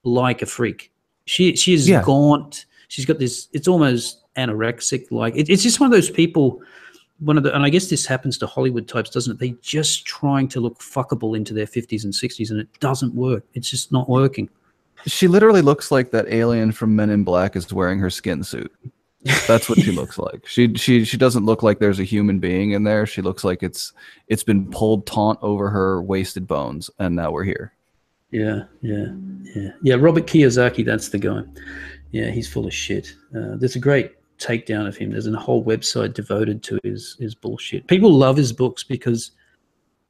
like a freak. She is gaunt. She's got this. It's almost anorexic. Like it's just one of those people. And I guess this happens to Hollywood types, doesn't it? They're just trying to look fuckable into their 50s and 60s, and it doesn't work. It's just not working. She literally looks like that alien from Men in Black is wearing her skin suit. That's what she looks like. She doesn't look like there's a human being in there. She looks like it's been pulled taut over her wasted bones, and now we're here. Yeah. Robert Kiyosaki, that's the guy. Yeah, he's full of shit. There's a great takedown of him. There's a whole website devoted to his bullshit. People love his books because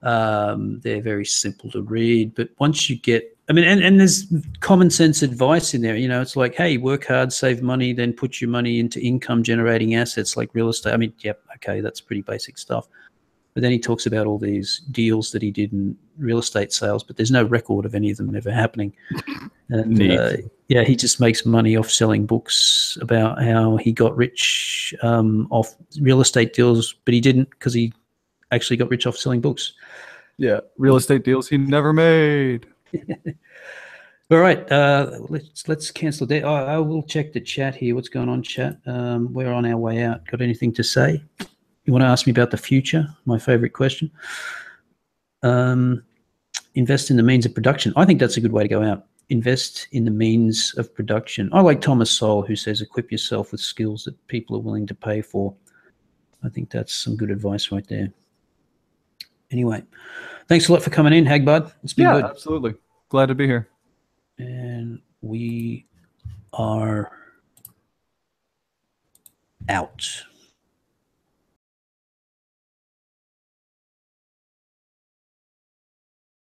they're very simple to read. But once you get, and there's common sense advice in there. You know, it's like, hey, work hard, save money, then put your money into income generating assets like real estate. Yep, okay, that's pretty basic stuff. But then he talks about all these deals that he did in real estate sales, but there's no record of any of them ever happening. And he just makes money off selling books about how he got rich off real estate deals, but he didn't, because he actually got rich off selling books. Yeah, real estate deals he never made. All right, let's cancel that. I will check the chat here. What's going on, chat? We're on our way out. Got anything to say? You want to ask me about the future? My favorite question. Invest in the means of production. I think that's a good way to go out. Invest in the means of production. I like Thomas Sowell, who says, equip yourself with skills that people are willing to pay for. I think that's some good advice right there. Anyway, thanks a lot for coming in, Hagbard. It's been good. Absolutely. Glad to be here. And we are out.